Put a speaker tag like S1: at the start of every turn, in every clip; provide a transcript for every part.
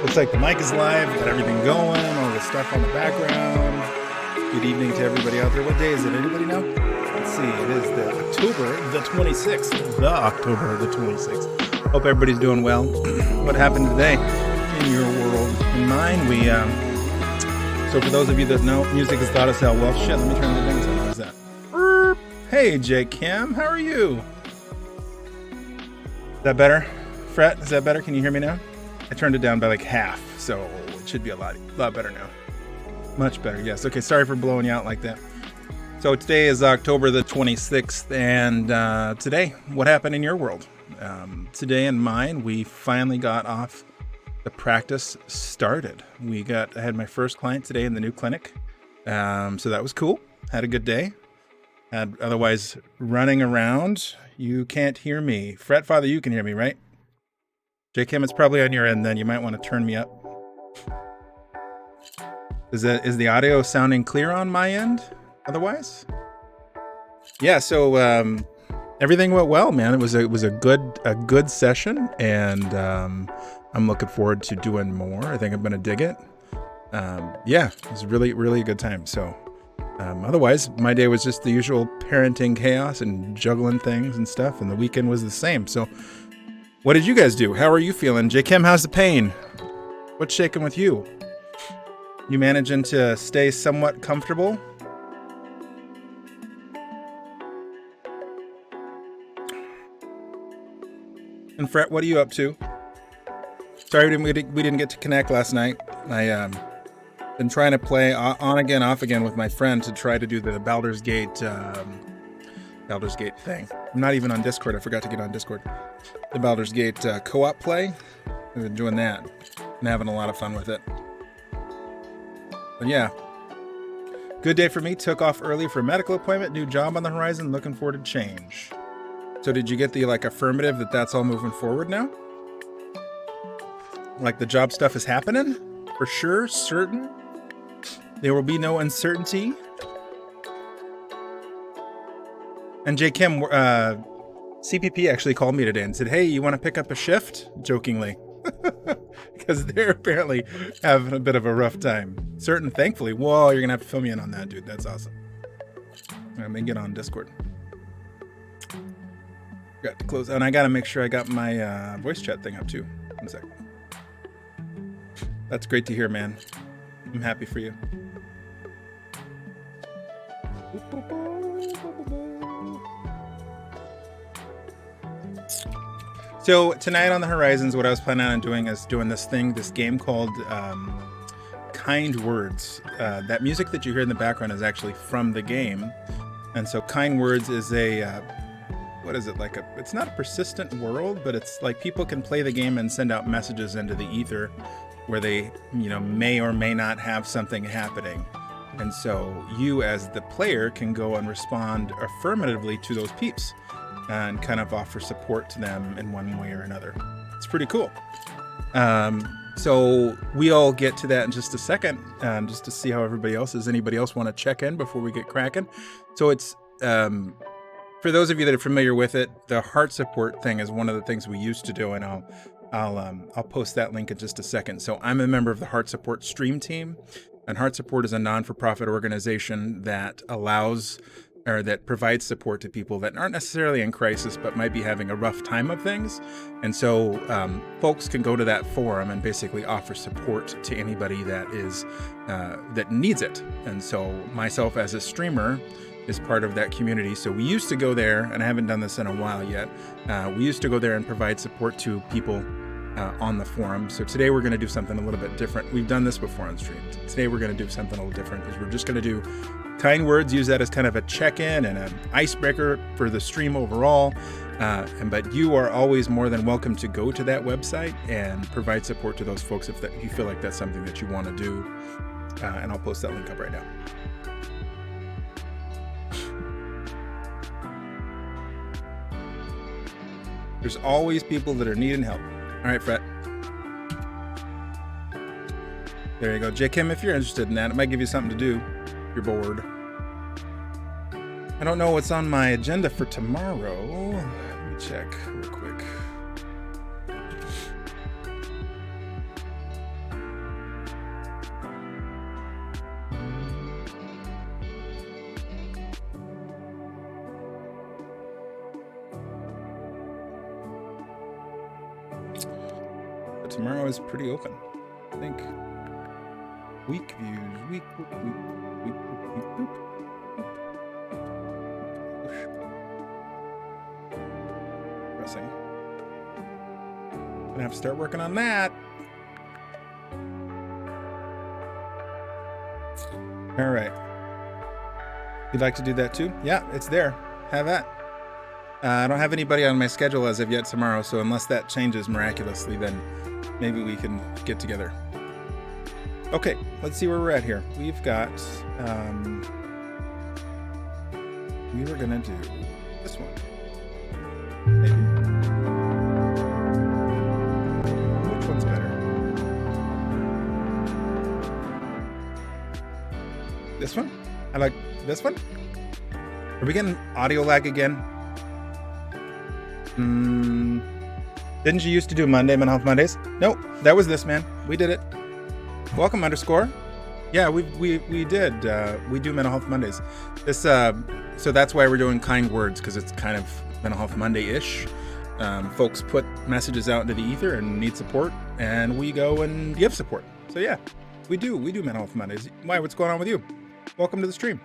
S1: Looks like the mic is live, got everything going, all the stuff on the background. Good evening to everybody out there. What day is it? Anybody know? Let's see. It is the October the 26th. The October the 26th. Hope everybody's doing well. What happened today in your world? In mine, so for those of you that know, music is loud as hell. Well, shit, let me turn the things on. How's that? Hey, J. Kim, how are you? Is that better? Fret, is that better? Can you hear me now? I turned it down by like half, so it should be a lot better now. Much better, yes. Okay, sorry for blowing you out like that. So today is October the 26th, and today, what happened in your world? Today in mine, we finally got off the practice started. I had my first client today in the new clinic, so that was cool. Had a good day. Otherwise, running around, you can't hear me. Fret Father, you can hear me, right? J. Kim, it's probably on your end then. You might want to turn me up. Is the audio sounding clear on my end otherwise? Yeah, so everything went well, man. It was a good session, and I'm looking forward to doing more. I think I'm going to dig it. Yeah, it was really, really a good time. So otherwise, my day was just the usual parenting chaos and juggling things and stuff, and the weekend was the same. So what did you guys do? How are you feeling? J. Kim, how's the pain? What's shaking with you? You managing to stay somewhat comfortable? And Fret, what are you up to? Sorry we didn't get to connect last night. I been trying to play on again, off again with my friend to try to do the Baldur's Gate thing. I'm not even on Discord. I forgot to get on Discord. The Baldur's Gate co-op play. I've been doing that and having a lot of fun with it. But yeah, good day for me. Took off early for a medical appointment. New job on the horizon. Looking forward to change. So did you get the affirmative that's all moving forward now? Like the job stuff is happening? For sure, certain? There will be no uncertainty? And J. Kim, CPP actually called me today and said, hey, you want to pick up a shift? Jokingly. Because they're apparently having a bit of a rough time. Certain, thankfully. Whoa, you're going to have to fill me in on that, dude. That's awesome. Let me get on Discord. Got to close. And I got to make sure I got my voice chat thing up too. 1 sec. That's great to hear, man. I'm happy for you. So tonight on the Horizons, what I was planning on doing is doing this game called Kind Words. That music that you hear in the background is actually from the game. And so Kind Words is it's not a persistent world, but it's like people can play the game and send out messages into the ether where they, may or may not have something happening. And so you as the player can go and respond affirmatively to those peeps and kind of offer support to them in one way or another. It's pretty cool. So we'll get to that in just a second, just to see how everybody else is. Anybody else want to check in before we get cracking? So it's, for those of you that are familiar with it, the heart support thing is one of the things we used to do, and I'll post that link in just a second. So I'm a member of the Heart Support Stream Team, and Heart Support is a non-for-profit organization that that provides support to people that aren't necessarily in crisis, but might be having a rough time of things. And so folks can go to that forum and basically offer support to anybody that needs it. And so myself as a streamer is part of that community. So we used to go there, and I haven't done this in a while yet. We used to go there and provide support to people on the forum. So today we're going to do something a little bit different. We've done this before on stream. Today we're going to do something a little different. We're just going to do Kind Words, use that as kind of a check-in and an icebreaker for the stream overall. But you are always more than welcome to go to that website and provide support to those folks if you feel like that's something that you want to do. And I'll post that link up right now. There's always people that are needing help. All right, Fret. There you go. J. Kim, if you're interested in that, it might give you something to do. You're bored. I don't know what's on my agenda for tomorrow. Let me check real quick. but tomorrow is pretty open. I think. Week views. Week. Pressing. Gonna have to start working on that. All right. You'd like to do that too? Yeah, it's there. Have at. I don't have anybody on my schedule as of yet tomorrow, so unless that changes miraculously, then maybe we can get together. Okay, let's see where we're at here. We've got, we were gonna do this one. Maybe. Which one's better? This one? I like this one. Are we getting audio lag again? Didn't you used to do Monday Mental Health Mondays? Nope, that was this, man. We did it. Welcome, underscore. Yeah, we did. We do Mental Health Mondays. This so that's why we're doing kind words, because it's kind of Mental Health Monday-ish. Folks put messages out into the ether and need support, and we go and give support. So yeah, we do Mental Health Mondays. Why? What's going on with you? Welcome to the stream.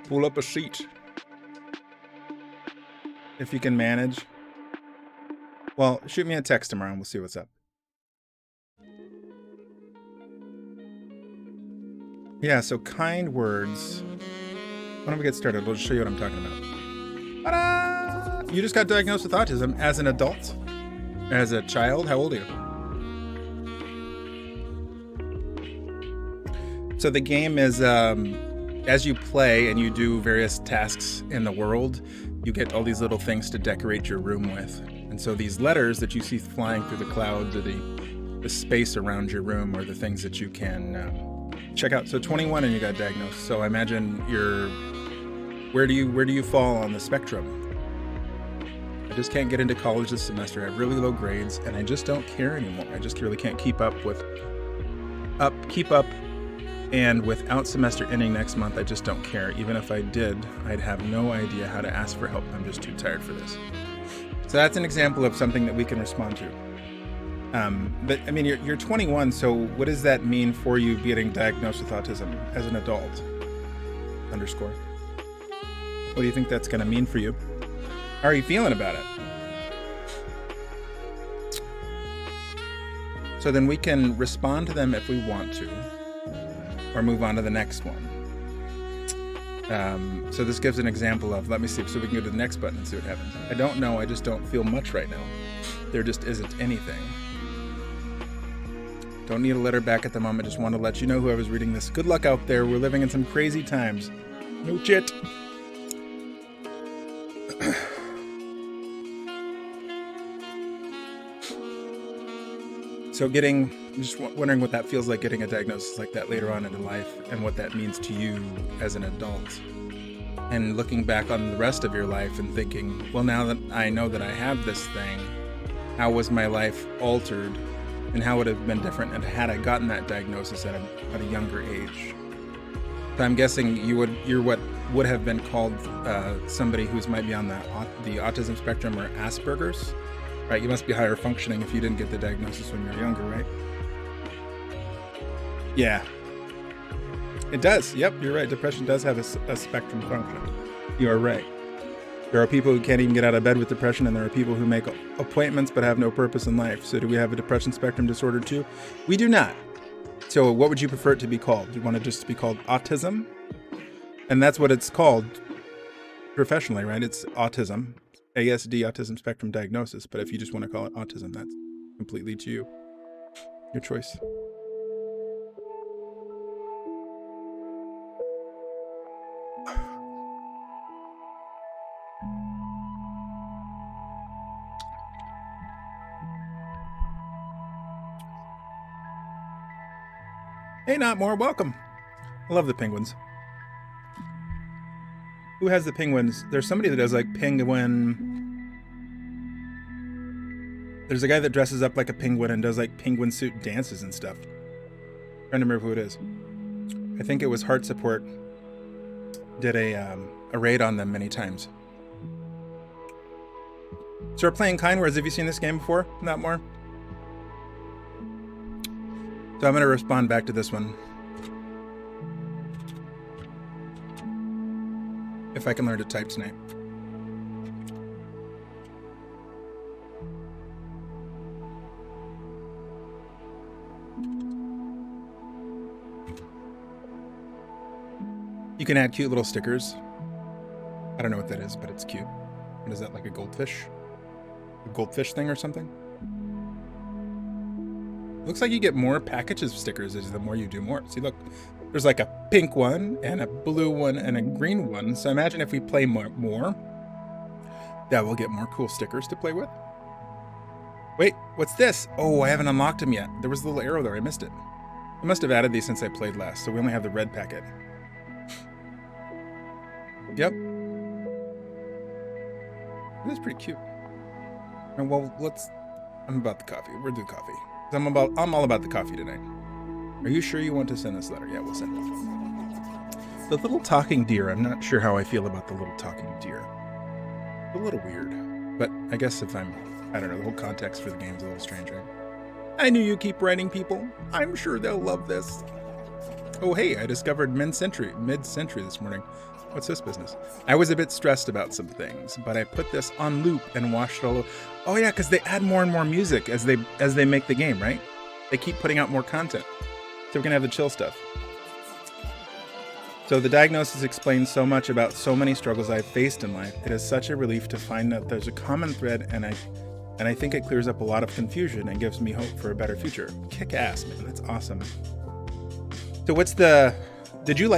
S1: Pull up a sheet. If you can manage. Well, shoot me a text tomorrow and we'll see what's up. Yeah, so kind words. Why don't we get started? We'll just show you what I'm talking about. Ta-da! You just got diagnosed with autism as an adult? As a child? How old are you? So the game is, as you play and you do various tasks in the world, you get all these little things to decorate your room with. And so these letters that you see flying through the clouds or the space around your room are the things that you can check out. So 21 and you got diagnosed. So I imagine where do you fall on the spectrum? I just can't get into college this semester. I have really low grades and I just don't care anymore. I just really can't keep up. And without semester ending next month, I just don't care. Even if I did, I'd have no idea how to ask for help. I'm just too tired for this. So that's an example of something that we can respond to. But I mean, you're 21, so what does that mean for you getting diagnosed with autism as an adult? Underscore. What do you think that's going to mean for you? How are you feeling about it? So then we can respond to them if we want to, or move on to the next one. So this gives an example of, let me see, so we can go to the next button and see what happens. I don't know, I just don't feel much right now. There just isn't anything. Don't need a letter back at the moment, just want to let you know who I was reading this. Good luck out there, we're living in some crazy times. No shit. So I'm just wondering what that feels like, getting a diagnosis like that later on in life, and what that means to you as an adult. And looking back on the rest of your life and thinking, well, now that I know that I have this thing, how was my life altered, and how would it have been different and had I gotten that diagnosis at a younger age? So I'm guessing you're what would have been called somebody who's might be on the autism spectrum or Asperger's. Right, you must be higher functioning if you didn't get the diagnosis when you were younger, right? Yeah. It does. Yep, you're right. Depression does have a spectrum function. You are right. There are people who can't even get out of bed with depression, and there are people who make appointments but have no purpose in life. So do we have a depression spectrum disorder too? We do not. So what would you prefer it to be called? Do you want it just to be called autism? And that's what it's called professionally, right? It's autism. ASD, autism spectrum diagnosis, but if you just want to call it autism, that's completely to you. Your choice. Hey, Not More, welcome. I love the penguins. Who has the penguins? There's somebody that does like penguin. There's a guy that dresses up like a penguin and does like penguin suit dances and stuff. I'm trying to remember who it is. I think it was Heart Support. Did a raid on them many times. So we're playing Kind Words. Have you seen this game before? Not More? So I'm going to respond back to this one. If I can learn to type tonight. You can add cute little stickers. I don't know what that is, but it's cute. What is that, like a goldfish? A goldfish thing or something? Looks like you get more packages of stickers the more you do more. See, look, there's like a pink one and a blue one and a green one. So imagine if we play more, that we'll get more cool stickers to play with. Wait, what's this? Oh, I haven't unlocked them yet. There was a little arrow there. I missed it. I must have added these since I played last, so we only have the red packet. Yep. That's pretty cute. And well, I'm about the coffee. We'll do coffee. I'm all about the coffee tonight. Are you sure you want to send this letter? Yeah, we'll send it. The little talking deer. I'm not sure how I feel about the little talking deer. A little weird, but I guess I don't know, the whole context for the game's a little strange, right? I knew you keep writing, people. I'm sure they'll love this. Oh, hey, I discovered mid-century this morning. What's this business? I was a bit stressed about some things, but I put this on loop and watched it all over. Oh yeah, because they add more and more music as they make the game, right? They keep putting out more content. So we're gonna have the chill stuff. So the diagnosis explains so much about so many struggles I've faced in life. It is such a relief to find that there's a common thread, and I think it clears up a lot of confusion and gives me hope for a better future. Kick ass, man. That's awesome. So did you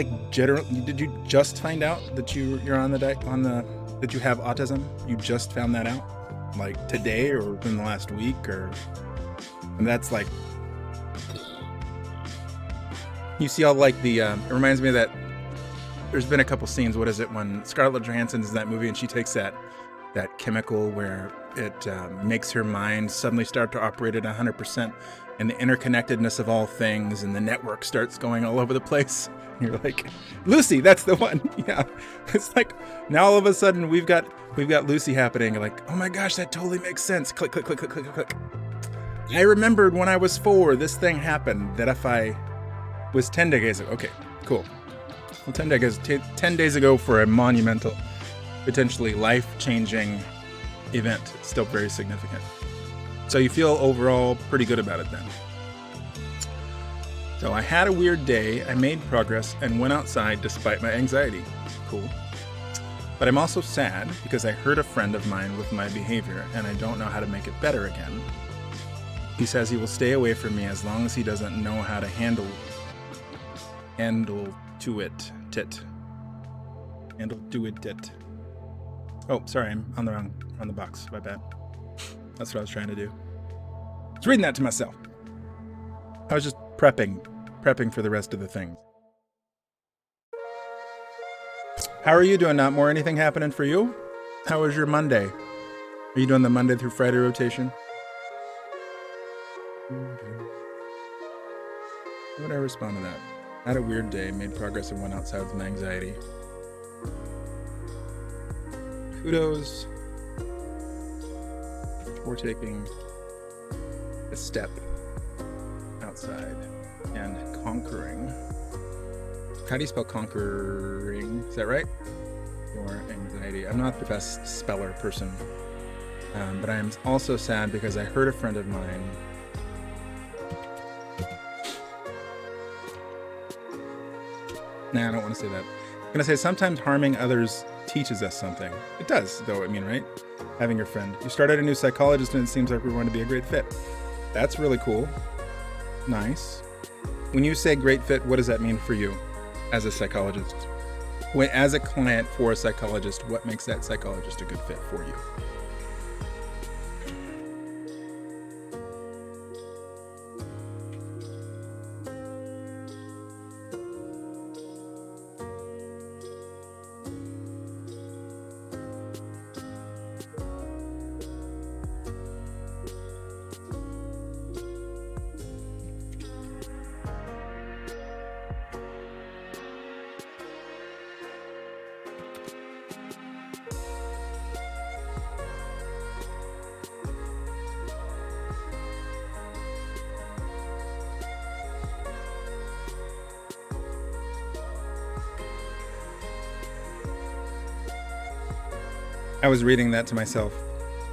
S1: just find out that you're on that you have autism? You just found that out? Like today or in the last week and that's like, you see all like it reminds me of that, there's been a couple scenes, what is it, when Scarlett Johansson is in that movie and she takes that chemical where it makes her mind suddenly start to operate at 100%, and the interconnectedness of all things, and the network starts going all over the place. And you're like, Lucy, that's the one. Yeah, it's like now all of a sudden we've got Lucy happening. You're like, oh my gosh, that totally makes sense. Click, click, click, click, click, click. I remembered when I was 4, this thing happened. That if I was 10 days ago, okay, cool. Well, 10 days ago for a monumental, potentially life-changing event, still very significant. So you feel overall pretty good about it then. So I had a weird day, I made progress, and went outside despite my anxiety. Cool. But I'm also sad because I hurt a friend of mine with my behavior, and I don't know how to make it better again. He says he will stay away from me as long as he doesn't know how to handle to it. Oh, sorry, I'm on the box. My bad. That's what I was trying to do. I was reading that to myself. I was just prepping for the rest of the things. How are you doing, Not More? Anything happening for you? How was your Monday? Are you doing the Monday through Friday rotation? How would I respond to that? I had a weird day, made progress, and went outside with my anxiety. Kudos for taking a step outside and conquering. How do you spell conquering? Is that right? Your anxiety. I'm not the best speller person, but I'm also sad because I hurt a friend of mine. Nah, I don't want to say that. I'm going to say sometimes harming others teaches us something. It does, though, I mean, right? Having your friend. You started a new psychologist and it seems like we're going to be a great fit. That's really cool. Nice. When you say great fit, what does that mean for you as a psychologist? As a client for a psychologist, what makes that psychologist a good fit for you? I was reading that to myself.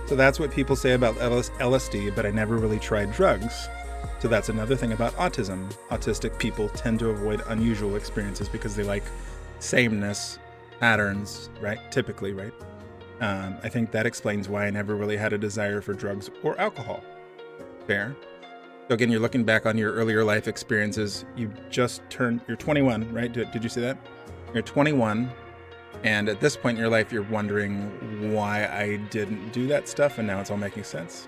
S1: So that's what people say about LSD, but I never really tried drugs. So that's another thing about autism. Autistic people tend to avoid unusual experiences because they like sameness, patterns, right? Typically, right? I think that explains why I never really had a desire for drugs or alcohol. Fair. So again, you're looking back on your earlier life experiences. You just turned, you're 21, right? Did you see that? You're 21. And at this point in your life, you're wondering why I didn't do that stuff. And now it's all making sense.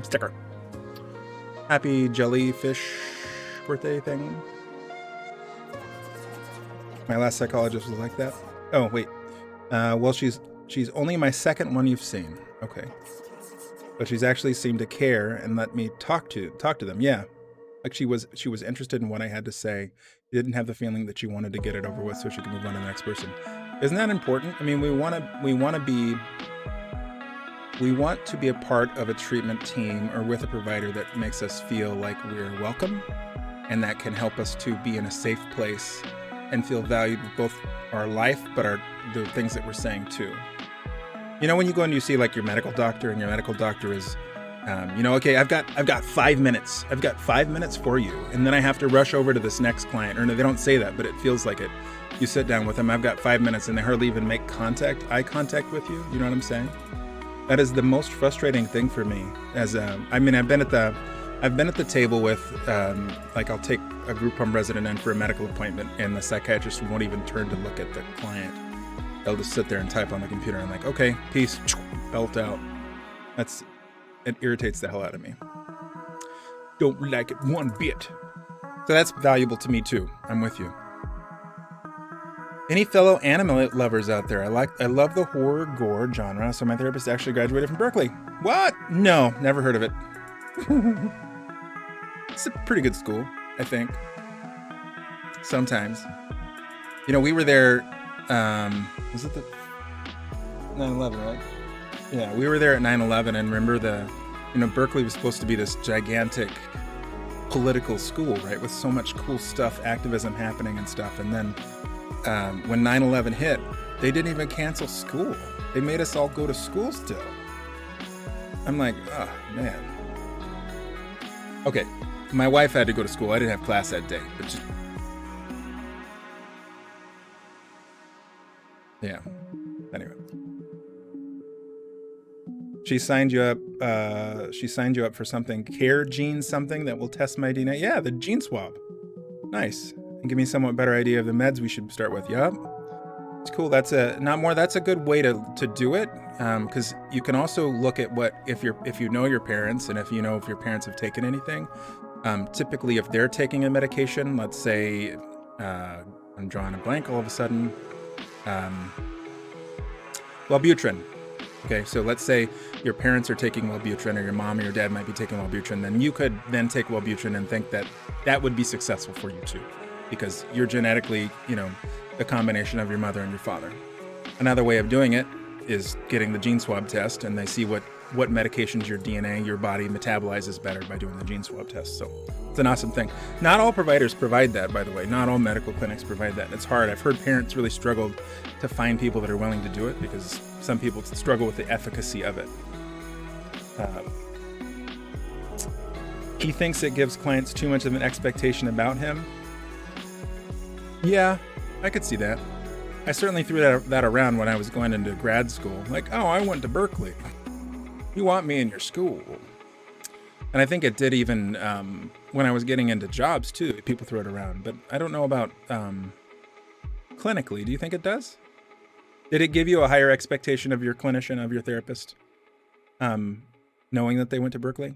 S1: Sticker. Happy jellyfish birthday thing. My last psychologist was like that. Oh, wait. Well, she's only my second one you've seen. Okay. But she's actually seemed to care and let me talk to them. Yeah. Like she was interested in what I had to say. She didn't have the feeling that she wanted to get it over with so she could move on to the next person. Isn't that important? I mean, we want to be a part of a treatment team or with a provider that makes us feel like we're welcome and that can help us to be in a safe place and feel valued with both our life, but the things that we're saying too. You know, when you go and you see like your medical doctor and your medical doctor is, okay, I've got 5 minutes. I've got 5 minutes for you. And then I have to rush over to this next client. Or no, they don't say that, but it feels like it. You sit down with them, I've got 5 minutes, and they hardly even make eye contact with you. You know what I'm saying? That is the most frustrating thing for me. I've been at the table with, I'll take a group home resident in for a medical appointment, and the psychiatrist won't even turn to look at the client. They'll just sit there and type on the computer. I'm like, okay, peace, belt out. It irritates the hell out of me. Don't like it one bit. So that's valuable to me too. I'm with you. Any fellow anime lovers out there? I love the horror gore genre, so my therapist actually graduated from Berkeley. What? No, never heard of it. It's a pretty good school, I think. Sometimes. You know, we were there, was it the 9/11, right? Yeah, we were there at 9/11, and remember Berkeley was supposed to be this gigantic political school, right? With so much cool stuff, activism happening and stuff, and then when 9/11 hit, they didn't even cancel school. They made us all go to school still. I'm like, oh, man. Okay, my wife had to go to school. I didn't have class that day. But just... Yeah. Anyway. She signed you up for something. Care gene something that will test my DNA. Yeah, the gene swab. Nice. And give me a somewhat better idea of the meds we should start with. Yup. It's cool. That's a good way to do it. Because you can also look at if you know your parents and if you know if your parents have taken anything. Typically, if they're taking a medication, let's say I'm drawing a blank all of a sudden. Wellbutrin. Okay, so let's say your parents are taking Wellbutrin, or your mom or your dad might be taking Wellbutrin, then you could then take Wellbutrin and think that would be successful for you too, because you're genetically, the combination of your mother and your father. Another way of doing it is getting the gene swab test, and they see what medications your DNA, your body metabolizes better by doing the gene swab test. So it's an awesome thing. Not all providers provide that, by the way. Not all medical clinics provide that. It's hard. I've heard parents really struggle to find people that are willing to do it because some people struggle with the efficacy of it. He thinks it gives clients too much of an expectation about him. Yeah, I could see that. I certainly threw that around when I was going into grad school. Like, oh, I went to Berkeley. You want me in your school. And I think it did even when I was getting into jobs too. People throw it around. But I don't know about clinically. Do you think it does? Did it give you a higher expectation of your clinician, of your therapist, knowing that they went to Berkeley?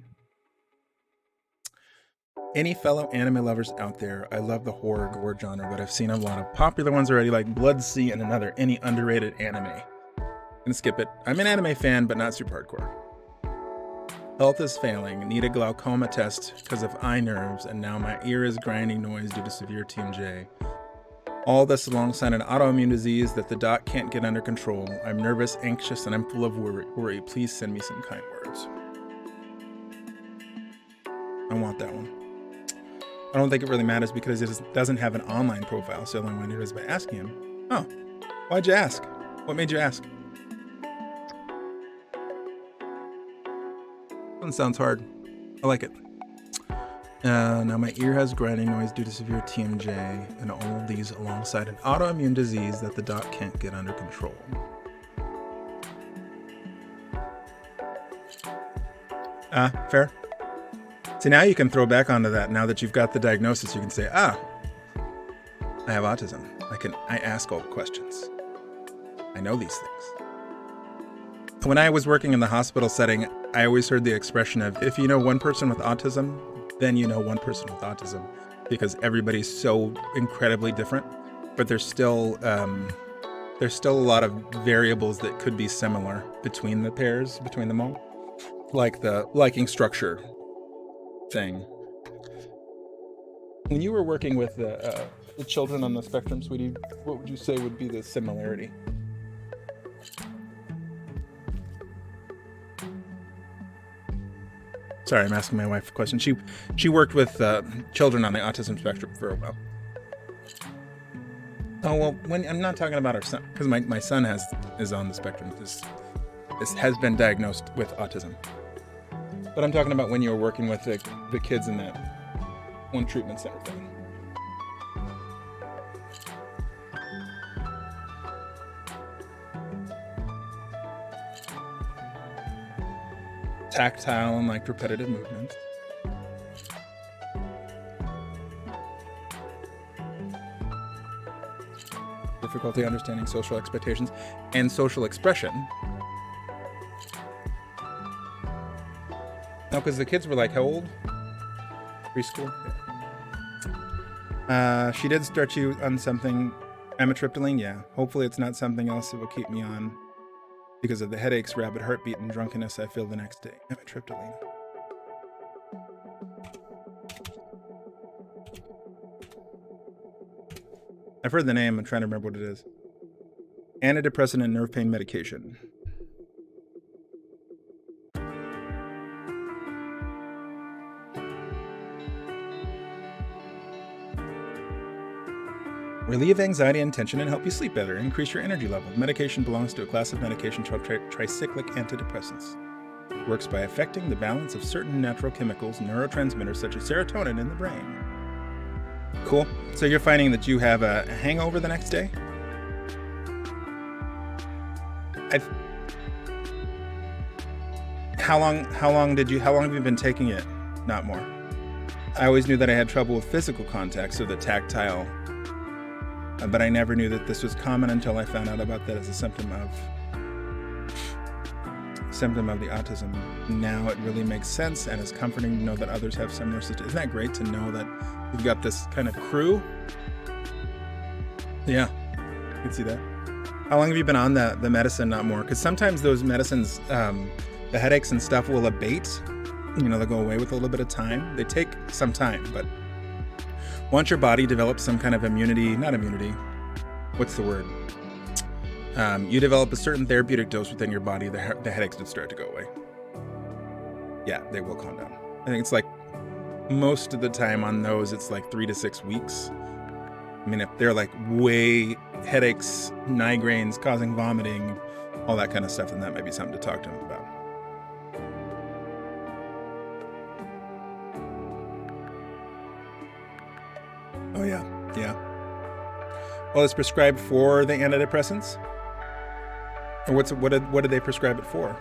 S1: Any fellow anime lovers out there, I love the horror gore genre, but I've seen a lot of popular ones already, like Blood-C and any underrated anime. I'm gonna skip it. I'm an anime fan, but not super hardcore. Health is failing. Need a glaucoma test because of eye nerves, and now my ear is grinding noise due to severe TMJ. All this alongside an autoimmune disease that the doc can't get under control. I'm nervous, anxious, and I'm full of worry. Please send me some kind words. I want that one. I don't think it really matters because it doesn't have an online profile, so the only one here is by asking him. Oh, why'd you ask? What made you ask? One sounds hard. I like it. Now my ear has grinding noise due to severe TMJ, and all of these alongside an autoimmune disease that the doc can't get under control. Fair. See, now you can throw back onto that. Now that you've got the diagnosis, you can say, I have autism. I ask all the questions. I know these things. When I was working in the hospital setting, I always heard the expression of, if you know one person with autism, then you know one person with autism, because everybody's so incredibly different, but there's still a lot of variables that could be similar between the pairs, between them all, like the liking structure thing. When you were working with the children on the spectrum, sweetie, what would you say would be the similarity? Sorry, I'm asking my wife a question. She worked with children on the autism spectrum for a while. Oh, well, I'm not talking about our son, because my son is on the spectrum. This has been diagnosed with autism. But I'm talking about when you were working with the kids in that one treatment center thing. Tactile and like repetitive movements. Difficulty understanding social expectations and social expression. No, because the kids were like, how old? Preschool? Yeah. She did start you on something, amitriptyline, yeah. Hopefully it's not something else that will keep me on. Because of the headaches, rapid heartbeat, and drunkenness I feel the next day. Amitriptyline. I've heard the name. I'm trying to remember what it is. Antidepressant and nerve pain medication. Relieve anxiety and tension and help you sleep better. Increase your energy level. Medication belongs to a class of medication called tricyclic antidepressants. It works by affecting the balance of certain natural chemicals, neurotransmitters such as serotonin in the brain. Cool. So you're finding that you have a hangover the next day? How long have you been taking it? Not more. I always knew that I had trouble with physical contact, so the tactile. But I never knew that this was common until I found out about that as a symptom of the autism. Now it really makes sense and is comforting to know that others have similar situations. Isn't that great to know that you've got this kind of crew? Yeah, I can see that. How long have you been on the medicine? Not more, because sometimes those medicines, the headaches and stuff will abate. They'll go away with a little bit of time. They take some time, but once your body develops some kind of what's the word? You develop a certain therapeutic dose within your body, the headaches would start to go away. Yeah, they will calm down. I think it's like most of the time on those, it's like 3 to 6 weeks. I mean, if they're like way headaches, migraines, causing vomiting, all that kind of stuff, then that might be something to talk to them about. Oh, yeah. Well, it's prescribed for the antidepressants? Or what did they prescribe it for?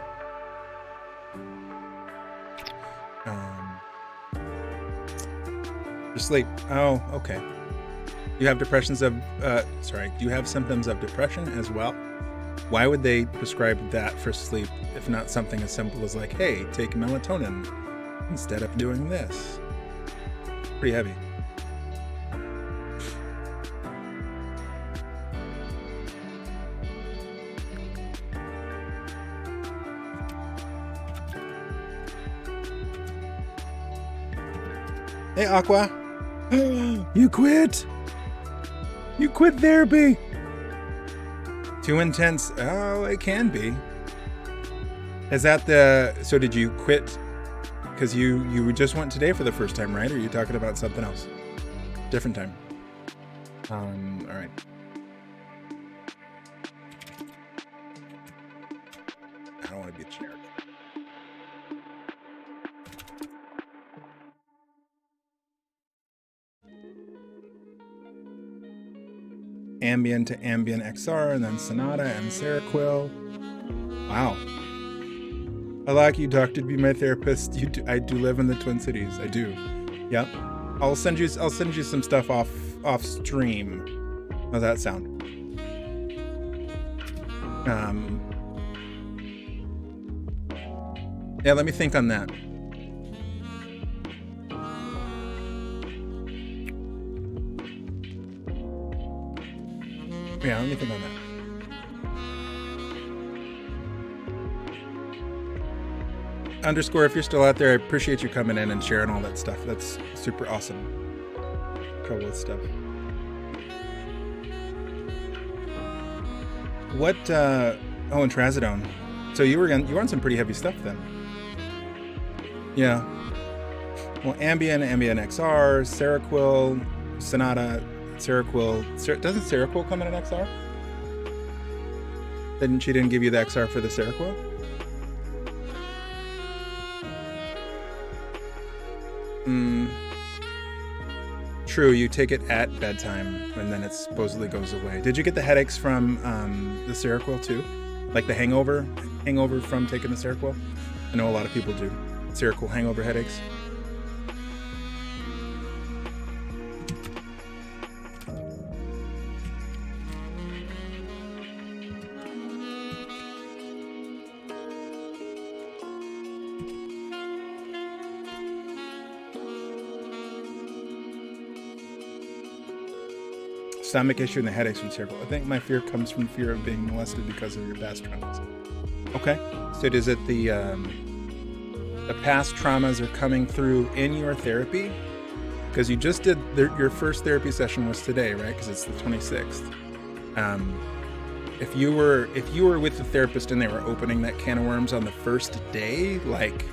S1: For sleep. Oh, okay. You have do you have symptoms of depression as well? Why would they prescribe that for sleep if not something as simple as like, hey, take melatonin instead of doing this? Pretty heavy. Hey, Aqua. You quit. You quit therapy. Too intense. Oh, it can be. Is that so did you quit because you just went today for the first time, right? Or are you talking about something else? Different time. All right. I don't want to be a generic. Ambien to Ambien XR, and then Sonata and Seroquel. Wow. I like you, doctor, to be my therapist. I do live in the Twin Cities. I do. Yep. I'll send you some stuff off stream. How's that sound? Yeah, let me think on that. Yeah, let me think on that. Underscore, if you're still out there, I appreciate you coming in and sharing all that stuff. That's super awesome. Cool stuff. What? Oh, and trazodone. So you were on some pretty heavy stuff then. Yeah. Well, Ambien XR, Seroquel, Sonata, Seroquel. Doesn't Seroquel come in an XR? She didn't give you the XR for the Seroquel? True, you take it at bedtime and then it supposedly goes away. Did you get the headaches from the Seroquel too? Like the hangover from taking the Seroquel? I know a lot of people do. Seroquel hangover headaches. Stomach issue and the headaches from Seroquel. I think my fear comes from fear of being molested because of your past traumas. Okay, so is it the past traumas are coming through in your therapy? Because you just did your first therapy session was today, right? Because it's the 26th. If you were with the therapist and they were opening that can of worms on the first day, like,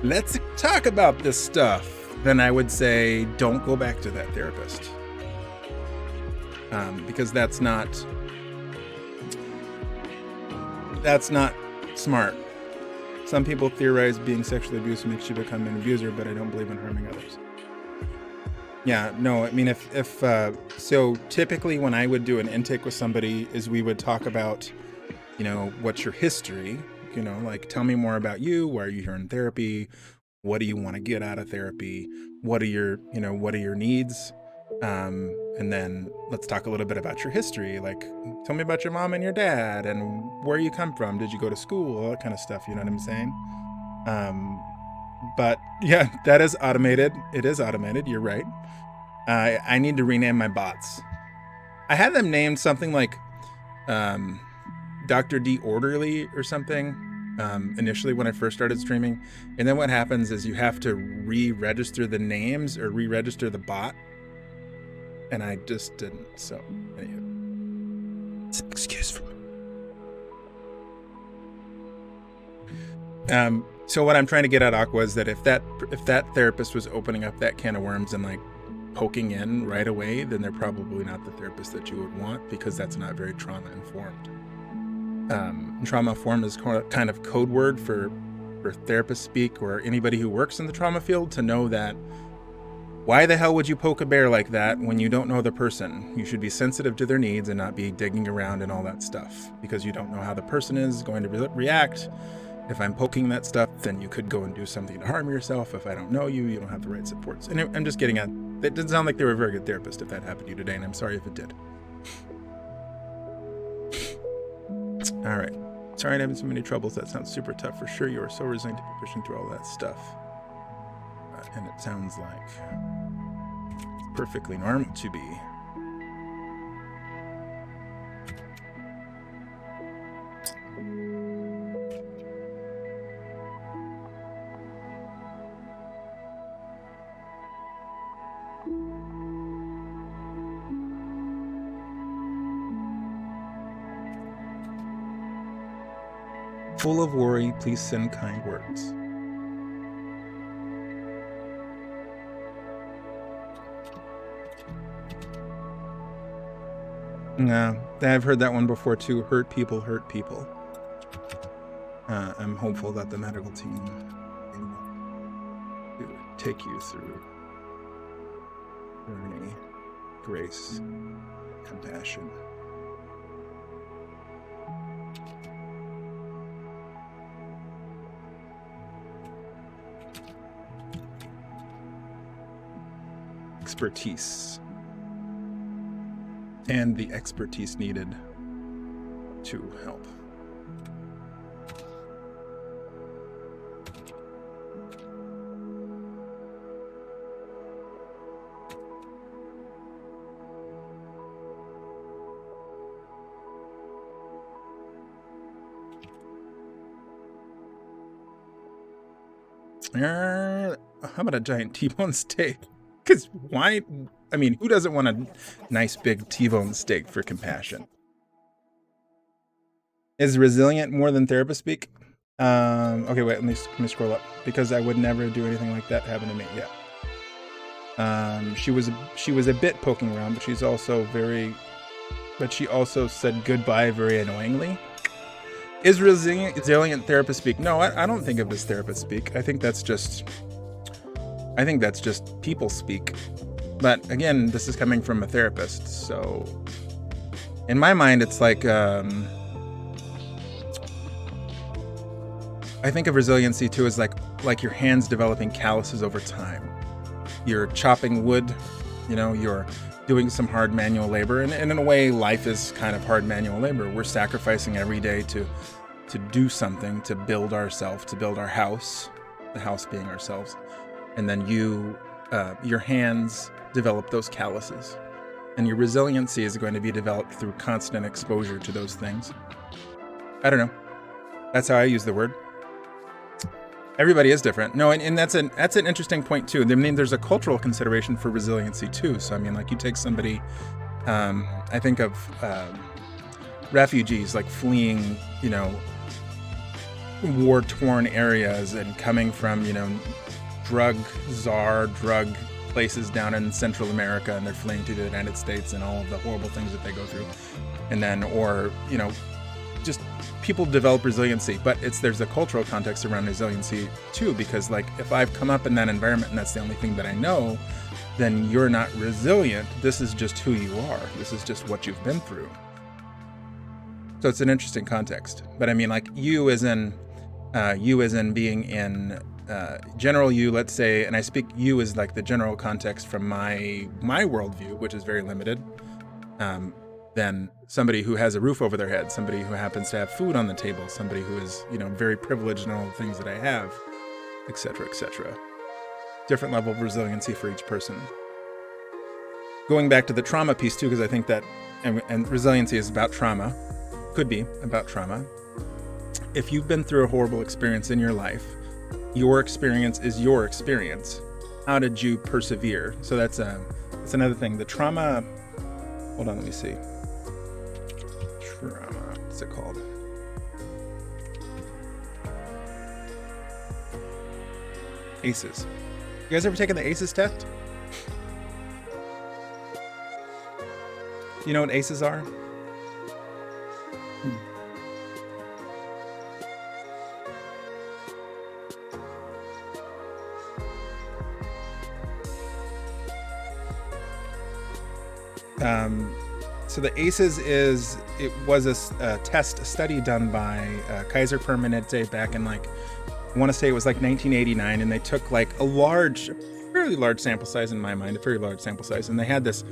S1: let's talk about this stuff, then I would say don't go back to that therapist. Because that's not smart. Some people theorize being sexually abused makes you become an abuser, but I don't believe in harming others. Yeah, no, I mean, so typically when I would do an intake with somebody is we would talk about, what's your history? Like, tell me more about you. Why are you here in therapy? What do you want to get out of therapy? What are your needs? And then let's talk a little bit about your history. Like, tell me about your mom and your dad and where you come from. Did you go to school? All that kind of stuff. You know what I'm saying? But yeah, that is automated. It is automated. You're right. I need to rename my bots. I had them named something like, Dr. D Orderly or something. Initially when I first started streaming. And then what happens is you have to re-register the names or re-register the bot. And I just didn't, so anyway. It's an excuse for me. So what I'm trying to get at, Aqua, is that if that therapist was opening up that can of worms and like poking in right away, then they're probably not the therapist that you would want, because that's not very trauma informed. Trauma informed is kind of code word for therapist speak, or anybody who works in the trauma field, to know that why the hell would you poke a bear like that when you don't know the person? You should be sensitive to their needs and not be digging around and all that stuff, because you don't know how the person is going to react. If I'm poking that stuff, then you could go and do something to harm yourself. If I don't know you, you don't have the right supports. And I'm just getting at, it didn't sound like they were a very good therapist if that happened to you today, and I'm sorry if it did. All right. Sorry I'm having so many troubles. That sounds super tough for sure. You are so resigned to be pushing through all that stuff. And it sounds like it's perfectly normal to be. Full of worry, please send kind words. Yeah, I've heard that one before too. Hurt people hurt people. I'm hopeful that the medical team will take you through journey, grace, compassion. Expertise. And the expertise needed to help. How about a giant T-bone steak? Because why? I mean, who doesn't want a nice big T-bone steak for compassion? Is resilient more than therapist speak? Okay, wait, let me scroll up, because I would never do anything like that happen to me. Yeah. She was a bit poking around, but she's also she also said goodbye very annoyingly. Is resilient therapist speak? No, I don't think of it as therapist speak. I think that's just people speak. But again, this is coming from a therapist, so in my mind, it's like I think of resiliency too as like your hands developing calluses over time. You're chopping wood, you're doing some hard manual labor, and in a way, life is kind of hard manual labor. We're sacrificing every day to do something, to build ourselves, to build our house, the house being ourselves, and then your hands develop those calluses, and your resiliency is going to be developed through constant exposure to those things. I don't know. That's how I use the word. Everybody is different. No, and that's an interesting point too. I mean, there's a cultural consideration for resiliency too. So I mean, like you take somebody, I think of refugees like fleeing, war-torn areas and coming from, drug places down in Central America, and they're fleeing to the United States and all of the horrible things that they go through. And then, or, just people develop resiliency, but there's a cultural context around resiliency too, because like if I've come up in that environment and that's the only thing that I know, then you're not resilient. This is just who you are. This is just what you've been through. So it's an interesting context. But I mean, like you as in being in general you, let's say, and I speak you as like the general context from my worldview, which is very limited, than somebody who has a roof over their head, somebody who happens to have food on the table, somebody who is, very privileged in all the things that I have, etc., etc. Different level of resiliency for each person. Going back to the trauma piece too, because I think that, and resiliency is about trauma, could be about trauma. If you've been through a horrible experience in your life, your experience is your experience. How did you persevere? So that's another thing. The trauma, hold on, let me see. Trauma, what's it called? ACEs. You guys ever taken the ACEs test? You know what ACEs are? So the ACEs was a study done by Kaiser Permanente back in I want to say it was 1989, and they took fairly large sample size in my mind, a very large sample size, and they had this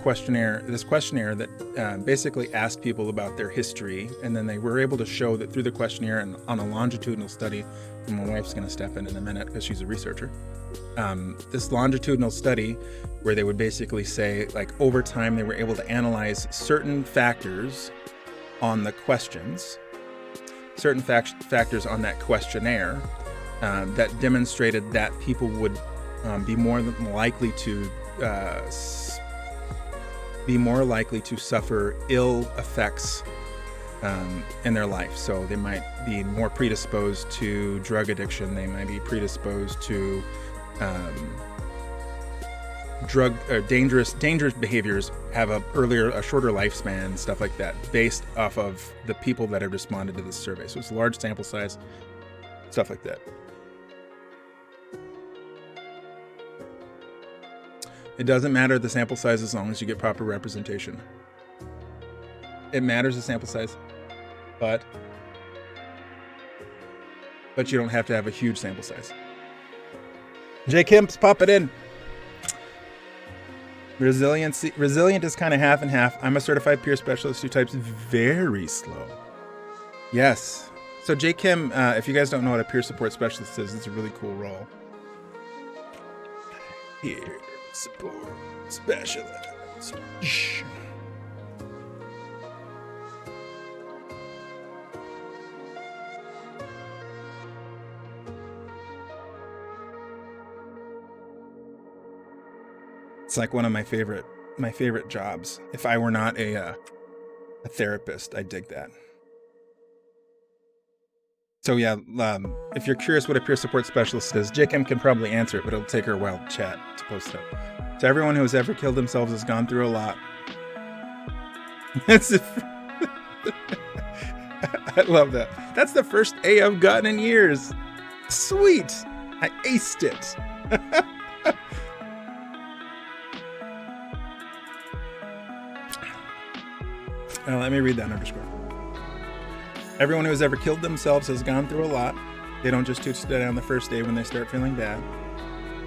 S1: questionnaire that basically asked people about their history, and then they were able to show that through the questionnaire and on a longitudinal study, and my wife's going to step in a minute because she's a researcher. This longitudinal study where they would basically say, over time, they were able to analyze certain factors on the questions, certain factors on that questionnaire that demonstrated that people would be more likely to suffer ill effects in their life. So they might be more predisposed to drug addiction. They might be predisposed to drug or dangerous behaviors, have a shorter lifespan, stuff like that, based off of the people that have responded to this survey. So it's a large sample size, stuff like that. It doesn't matter the sample size as long as you get proper representation. It matters the sample size, but you don't have to have a huge sample size. J. Kemp's pop it in. Resilient is kind of half and half. I'm a certified peer specialist who types very slow. Yes. So J. Kim, if you guys don't know what a peer support specialist is, it's a really cool role. Peer support specialist. It's like one of my favorite jobs. If I were not a therapist, I dig that. So yeah, if you're curious what a peer support specialist is, JKM can probably answer it, but it'll take her a while to chat to post it up. So everyone who has ever killed themselves has gone through a lot. I love that. That's the first A I've gotten in years. Sweet. I aced it. Let me read that underscore. Everyone who has ever killed themselves has gone through a lot. They don't just touch that on the first day when they start feeling bad.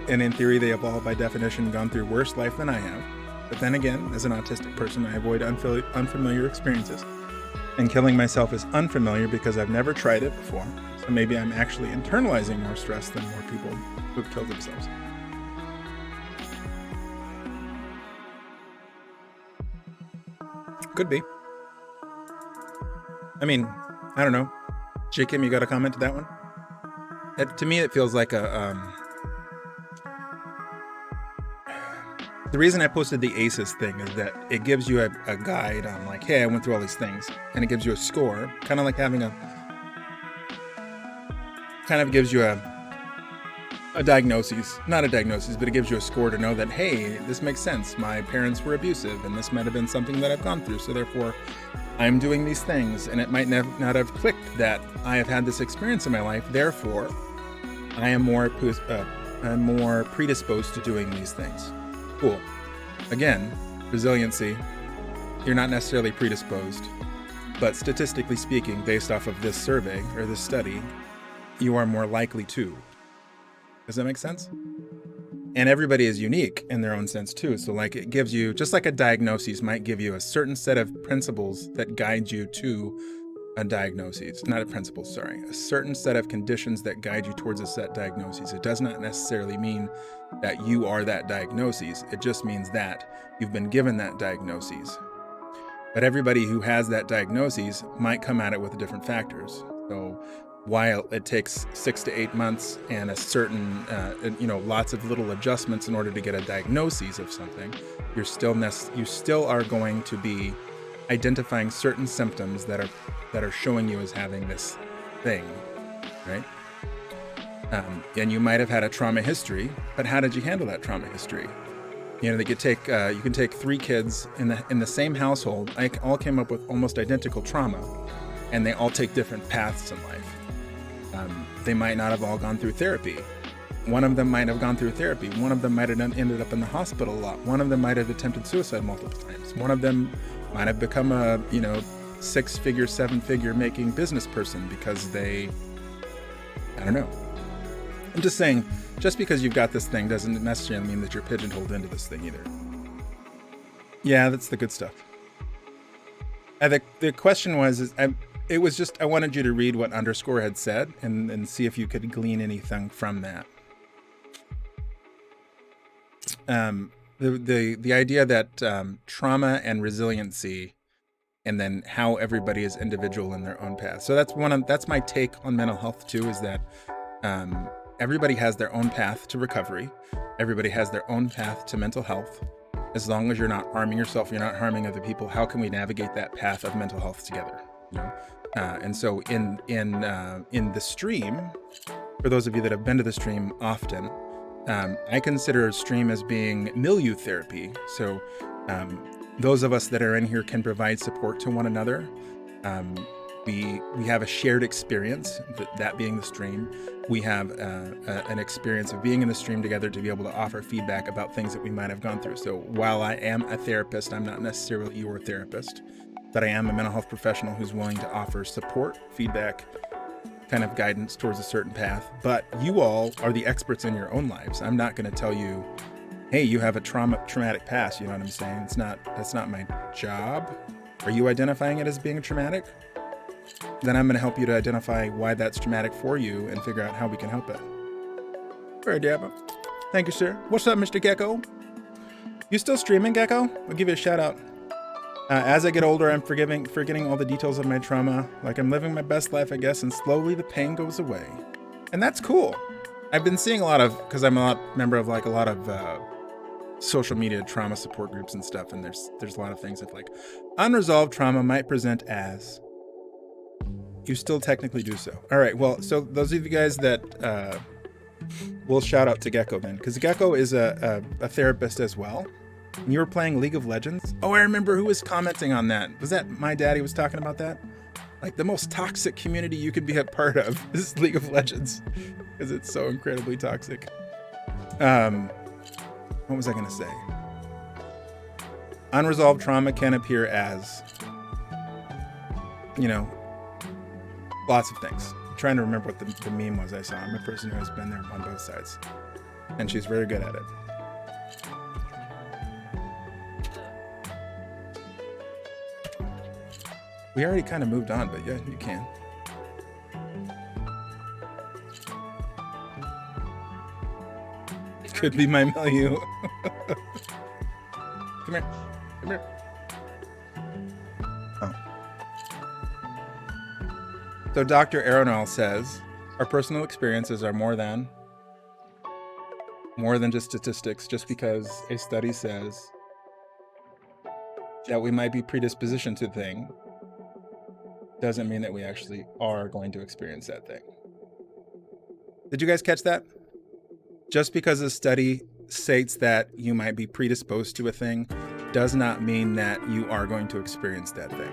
S1: And in theory, they have all, by definition, gone through worse life than I have. But then again, as an autistic person, I avoid unfamiliar experiences. And killing myself is unfamiliar because I've never tried it before. So maybe I'm actually internalizing more stress than more people who've killed themselves. Could be. I mean, I don't know. J. Kim, you got a comment to that one? To me, it feels like a... The reason I posted the ACEs thing is that it gives you a guide on like, hey, I went through all these things. And it gives you a score. Kind of like having kind of gives you a diagnosis. Not a diagnosis, but it gives you a score to know that, hey, this makes sense. My parents were abusive, and this might have been something that I've gone through. So therefore, I'm doing these things, and it might not have clicked that I have had this experience in my life. Therefore, I am more predisposed to doing these things. Cool. Again, resiliency. You're not necessarily predisposed, but statistically speaking, based off of this survey or this study, you are more likely to. Does that make sense? And everybody is unique in their own sense too. So like it gives you, just like a diagnosis might give you a certain set of principles that guide you to a diagnosis, not a principle, sorry, a certain set of conditions that guide you towards a set diagnosis. It does not necessarily mean that you are that diagnosis. It just means that you've been given that diagnosis. But everybody who has that diagnosis might come at it with different factors. So while it takes 6 to 8 months and a certain, lots of little adjustments in order to get a diagnosis of something, you still are going to be identifying certain symptoms that are showing you as having this thing, right? And you might have had a trauma history, but how did you handle that trauma history? You know, you can take 3 kids in the same household. I all came up with almost identical trauma, and they all take different paths in life. They might not have all gone through therapy. One of them might have gone through therapy. One of them might have ended up in the hospital a lot. One of them might have attempted suicide multiple times. One of them might have become a, 6-figure, 7-figure making business person because I don't know. I'm just saying, just because you've got this thing doesn't necessarily mean that you're pigeonholed into this thing either. Yeah, that's the good stuff. The question was, I wanted you to read what underscore had said and see if you could glean anything from that. The idea that trauma and resiliency, and then how everybody is individual in their own path. So that's my take on mental health too, is that everybody has their own path to recovery. Everybody has their own path to mental health. As long as you're not harming yourself, you're not harming other people, how can we navigate that path of mental health together? You know? And so in the stream, for those of you that have been to the stream often, I consider a stream as being milieu therapy. So those of us that are in here can provide support to one another. We have a shared experience, that being the stream. We have an experience of being in the stream together to be able to offer feedback about things that we might have gone through. So while I am a therapist, I'm not necessarily your therapist, but I am a mental health professional who's willing to offer support, feedback, kind of guidance towards a certain path. But you all are the experts in your own lives. I'm not going to tell you, hey, you have a traumatic past. You know what I'm saying? That's not my job. Are you identifying it as being traumatic? Then I'm going to help you to identify why that's traumatic for you and figure out how we can help it. Very Diablo. Thank you, sir. What's up, Mr. Gecko? You still streaming, Gecko? I'll give you a shout out. As I get older, I'm forgetting all the details of my trauma. Like I'm living my best life, I guess, and slowly the pain goes away. And that's cool. I've been seeing a lot of, because I'm a member of like a lot of social media trauma support groups and stuff, and there's a lot of things that like unresolved trauma might present as. You still technically do so. All right, well, so those of you guys that we'll shout out to Gecko then, because Gecko is a therapist as well. And you were playing League of Legends? Oh, I remember who was commenting on that. Was that my daddy was talking about that? Like the most toxic community you could be a part of is League of Legends because it's so incredibly toxic. What was I going to say? Unresolved trauma can appear as, you know, lots of things. I'm trying to remember what the meme was I saw. I'm a person who has been there on both sides. And she's very good at it. We already kind of moved on, but yeah, you can. Could be my milieu. Come here. Come here. Oh. So Dr. Aronal says, our personal experiences are more than just statistics, just because a study says that we might be predispositioned to a thing doesn't mean that we actually are going to experience that thing. Did you guys catch that? Just because a study states that you might be predisposed to a thing does not mean that you are going to experience that thing.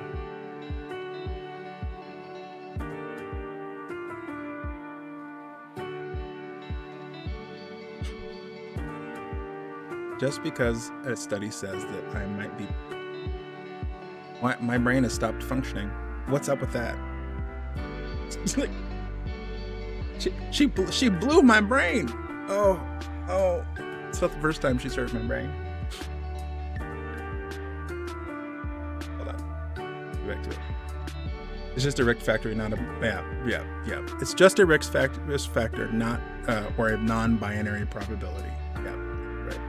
S1: Just because a study says that I might be... My brain has stopped functioning. What's up with that? It's like she blew my brain. Oh, it's not the first time she's hurt my brain. Hold on, go back to it. It's just a risk factor, not a yeah. It's just a risk factor, not or a non-binary probability. Yeah, right.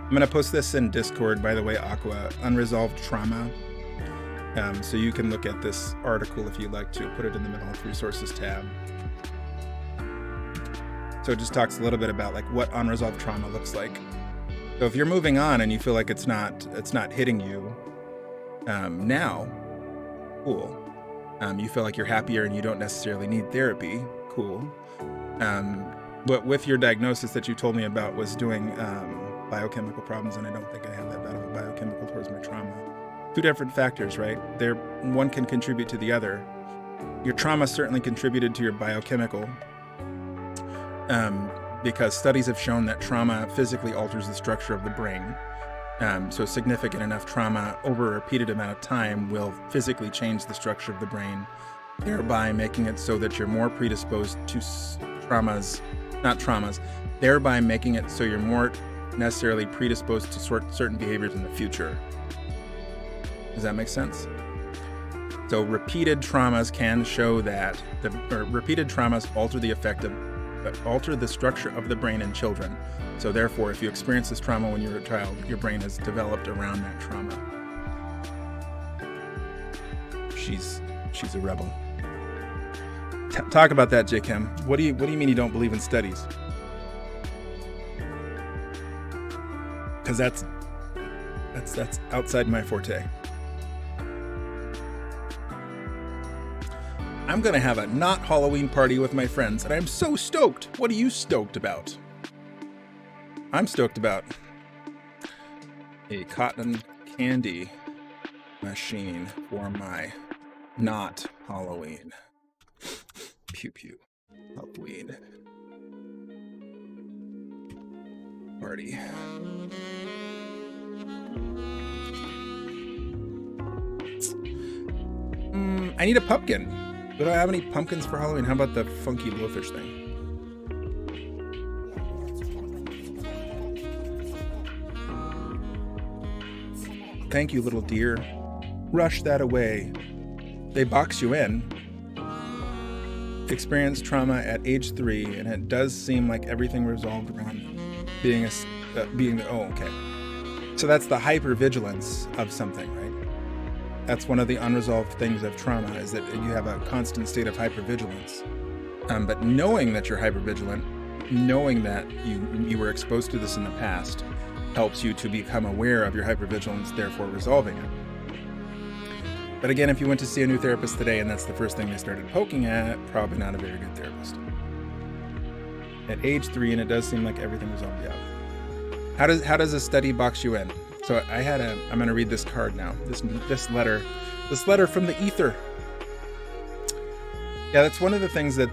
S1: I'm going to post this in Discord, by the way, Aqua, Unresolved Trauma. So you can look at this article if you'd like to. Put it in the Mental Health Resources tab. So it just talks a little bit about like what unresolved trauma looks like. So if you're moving on and you feel like it's not hitting you now, cool. You feel like you're happier and you don't necessarily need therapy, cool. But with your diagnosis that you told me about was doing biochemical problems, and I don't think I have that bad of a biochemical towards my trauma. Two different factors, right? One can contribute to the other. Your trauma certainly contributed to your biochemical, because studies have shown that trauma physically alters the structure of the brain. So significant enough trauma over a repeated amount of time will physically change the structure of the brain, thereby making it so that you're more predisposed to thereby making it so you're more necessarily predisposed to certain behaviors in the future. Does that make sense? So repeated traumas can show that repeated traumas alter the structure of the brain in children. So therefore, if you experience this trauma when you were a child, your brain has developed around that trauma. She's a rebel. Talk about that, J. Kim. What do you mean you don't believe in studies? Because that's outside my forte. I'm gonna have a not Halloween party with my friends, and I'm so stoked. What are you stoked about? I'm stoked about a cotton candy machine for my not Halloween. Pew pew. Halloween party. I need a pumpkin. We don't have any pumpkins for Halloween. How about the funky blowfish thing? Thank you, little dear. Rush that away. They box you in. Experienced trauma at age 3, and it does seem like everything resolved around being okay. So that's the hypervigilance of something, right? That's one of the unresolved things of trauma, is that you have a constant state of hypervigilance. But knowing that you're hypervigilant, knowing that you were exposed to this in the past, helps you to become aware of your hypervigilance, therefore resolving it. But again, if you went to see a new therapist today and that's the first thing they started poking at, probably not a very good therapist. At age 3, and it does seem like everything resolved. Yeah. How does a study box you in? So I'm going to read this card now. This letter from the ether. Yeah, that's one of the things that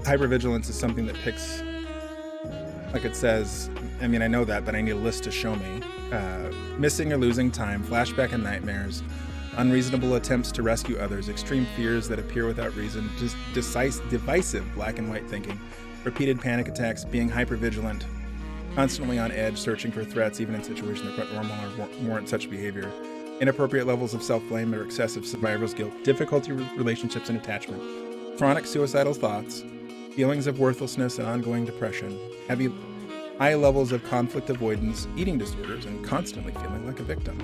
S1: hypervigilance is something that picks, like it says, I mean, I know that, but I need a list to show me. Missing or losing time, flashback and nightmares, unreasonable attempts to rescue others, extreme fears that appear without reason, divisive black and white thinking, repeated panic attacks, being hypervigilant, constantly on edge, searching for threats, even in situations that are normal or warrant such behavior, inappropriate levels of self-blame or excessive survivor's guilt, difficulty with relationships and attachment, chronic suicidal thoughts, feelings of worthlessness and ongoing depression, high levels of conflict avoidance, eating disorders, and constantly feeling like a victim.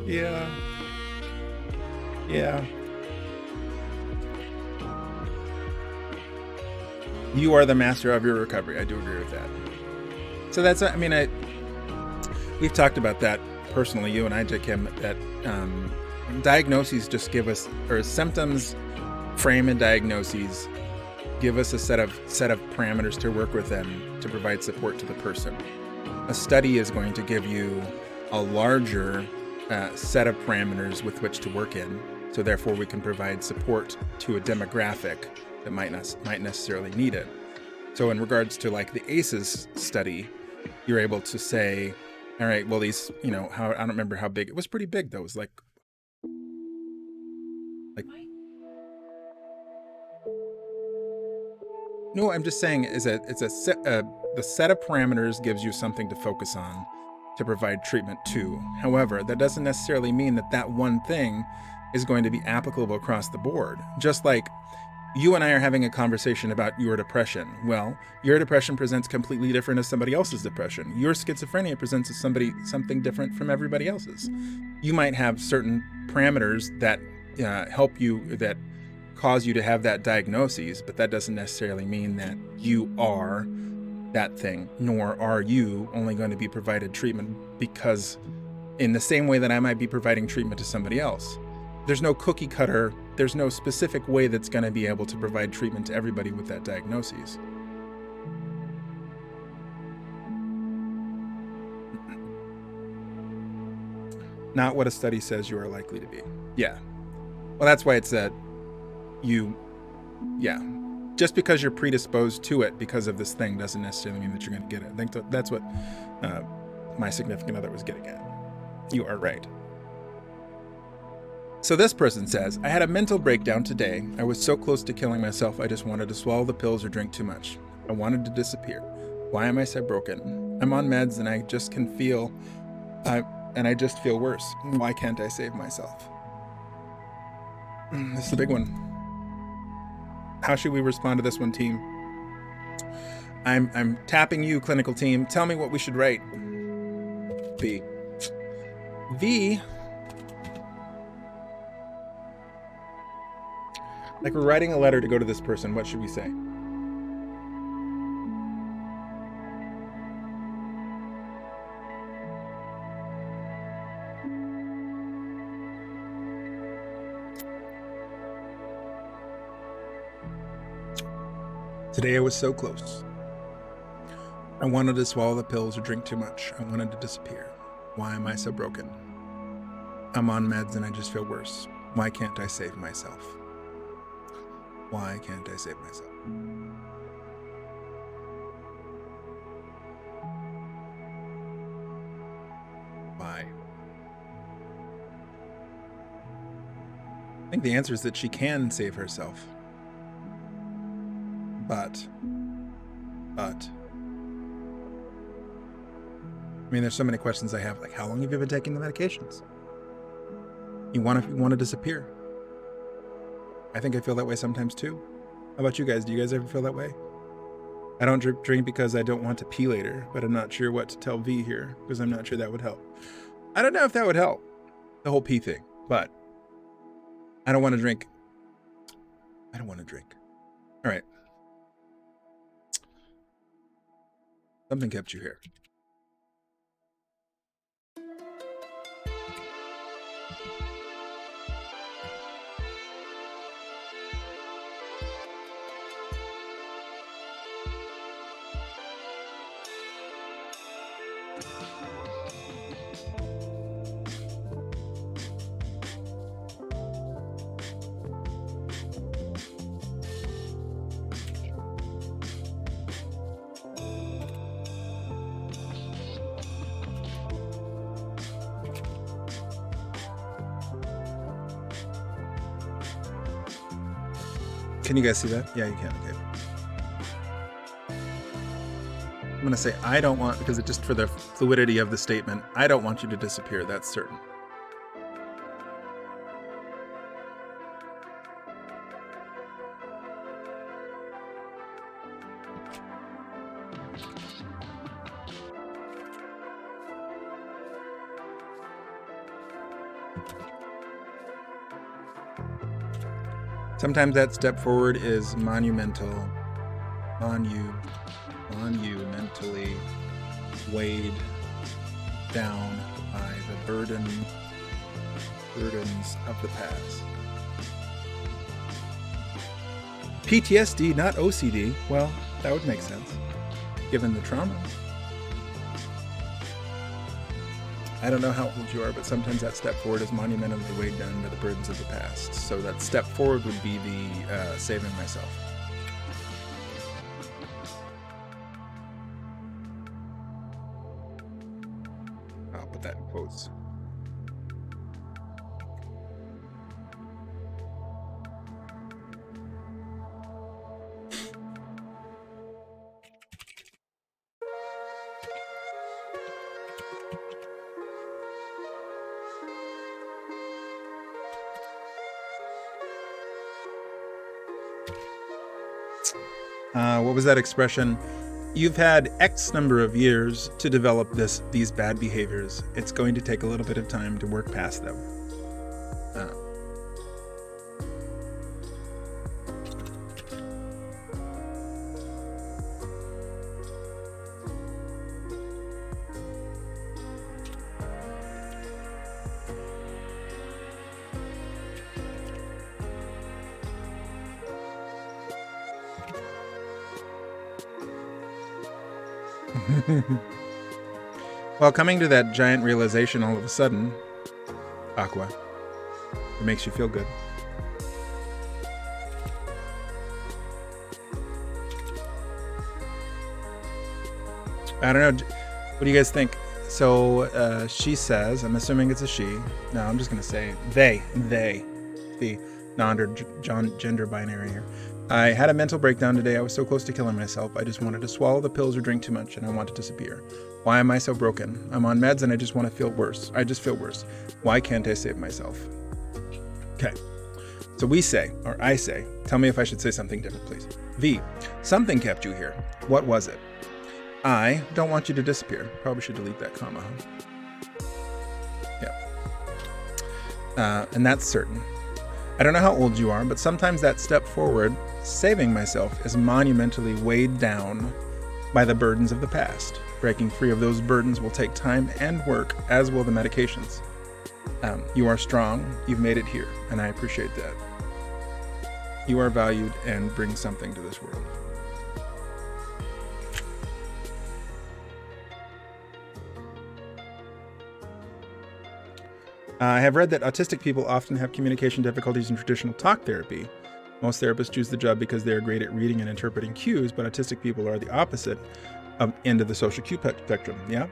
S1: Yeah. You are the master of your recovery. I do agree with that. So that's, we've talked about that personally, you and I, J. Kim, that diagnoses just give us, or symptoms frame and diagnoses give us a set of parameters to work within to provide support to the person. A study is going to give you a larger set of parameters with which to work in, so therefore we can provide support to a demographic that might necessarily need it. So in regards to like the ACEs study, you're able to say, all right, well, these, I don't remember how big. It was pretty big though. It was like no, I'm just saying the set of parameters gives you something to focus on to provide treatment to. However, that doesn't necessarily mean that one thing is going to be applicable across the board. Just like you and I are having a conversation about your depression. Well, your depression presents completely different as somebody else's depression. Your schizophrenia presents as something different from everybody else's. You might have certain parameters that help you, that cause you to have that diagnosis, but that doesn't necessarily mean that you are that thing, nor are you only going to be provided treatment because in the same way that I might be providing treatment to somebody else. There's no cookie cutter, there's no specific way that's going to be able to provide treatment to everybody with that diagnosis. Not what a study says you are likely to be. Yeah. Well, that's why it's that just because you're predisposed to it because of this thing doesn't necessarily mean that you're going to get it. I think that's what my significant other was getting at. You are right. So this person says, I had a mental breakdown today. I was so close to killing myself, I just wanted to swallow the pills or drink too much. I wanted to disappear. Why am I so broken? I'm on meds and I just feel worse. Why can't I save myself? This is a big one. How should we respond to this one, team? I'm tapping you, clinical team. Tell me what we should write. V. Like we're writing a letter to go to this person. What should we say? Today I was so close. I wanted to swallow the pills or drink too much. I wanted to disappear. Why am I so broken? I'm on meds and I just feel worse. Why can't I save myself? Why can't I save myself? Why? I think the answer is that she can save herself. But, I mean, there's so many questions I have, like, how long have you been taking the medications? You want to disappear. I think I feel that way sometimes too. How about you guys? Do you guys ever feel that way? I don't drink because I don't want to pee later, but I'm not sure what to tell V here because I'm not sure that would help. I don't know if that would help, the whole pee thing, but I don't want to drink. I don't want to drink. All right. Something kept you here. Can you guys see that? Yeah, you can. Okay. I'm going to say I don't want, because it just for the fluidity of the statement, I don't want you to disappear. That's certain. Sometimes that step forward is monumentally weighed down by the burdens of the past. PTSD, not OCD. Well, that would make sense, given the trauma. I don't know how old you are, but sometimes that step forward is monumentally weighed down by the burdens of the past. So that step forward would be the saving myself. I'll put that in quotes. What was that expression? You've had X number of years to develop these bad behaviors. It's going to take a little bit of time to work past them. Well, coming to that giant realization all of a sudden, Aqua, it makes you feel good. I don't know. What do you guys think? So she says, I'm assuming it's a she. No, I'm just going to say they, the non-gender binary here. I had a mental breakdown today. I was so close to killing myself. I just wanted to swallow the pills or drink too much, and I want to disappear. Why am I so broken? I'm on meds, and I just want to feel worse. I just feel worse. Why can't I save myself? Okay. So we say, or I say, tell me if I should say something different, please. V, something kept you here. What was it? I don't want you to disappear. Probably should delete that comma, huh? Yeah. And that's certain. I don't know how old you are, but sometimes that step forward, saving myself, is monumentally weighed down by the burdens of the past. Breaking free of those burdens will take time and work, as will the medications. You are strong. You've made it here, and I appreciate that. You are valued and bring something to this world. I have read that autistic people often have communication difficulties in traditional talk therapy. Most therapists choose the job because they are great at reading and interpreting cues, but autistic people are the opposite end of the social cue spectrum. Yeah.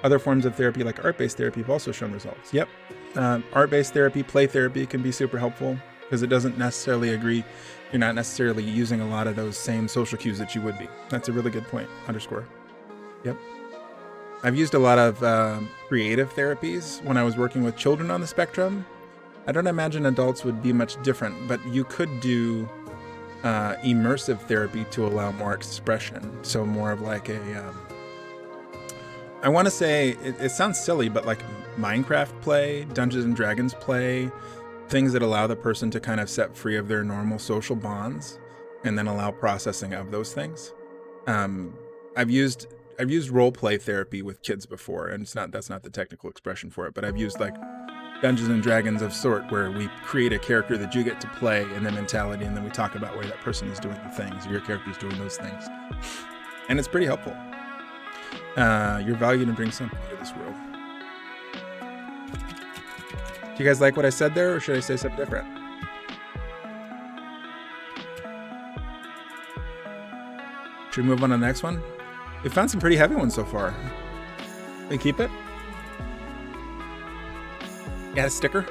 S1: Other forms of therapy, like art-based therapy, have also shown results. Yep. Art-based therapy, play therapy can be super helpful because it doesn't necessarily agree. You're not necessarily using a lot of those same social cues that you would be. That's a really good point. _. Yep. I've used a lot of creative therapies when I was working with children on the spectrum. I don't imagine adults would be much different, but you could do immersive therapy to allow more expression. So more of like a, I want to say, it sounds silly, but like Minecraft play, Dungeons and Dragons play, things that allow the person to kind of set free of their normal social bonds and then allow processing of those things. I've used role play therapy with kids before, and that's not the technical expression for it, but I've used like Dungeons and Dragons of sort, where we create a character that you get to play and the mentality, and then we talk about where that person is doing the things, your character is doing those things. And it's pretty helpful. You're valued and bring something to this world. Do you guys like what I said there, or should I say something different? Should we move on to the next one? We found some pretty heavy ones so far. We keep it? Yeah, a sticker.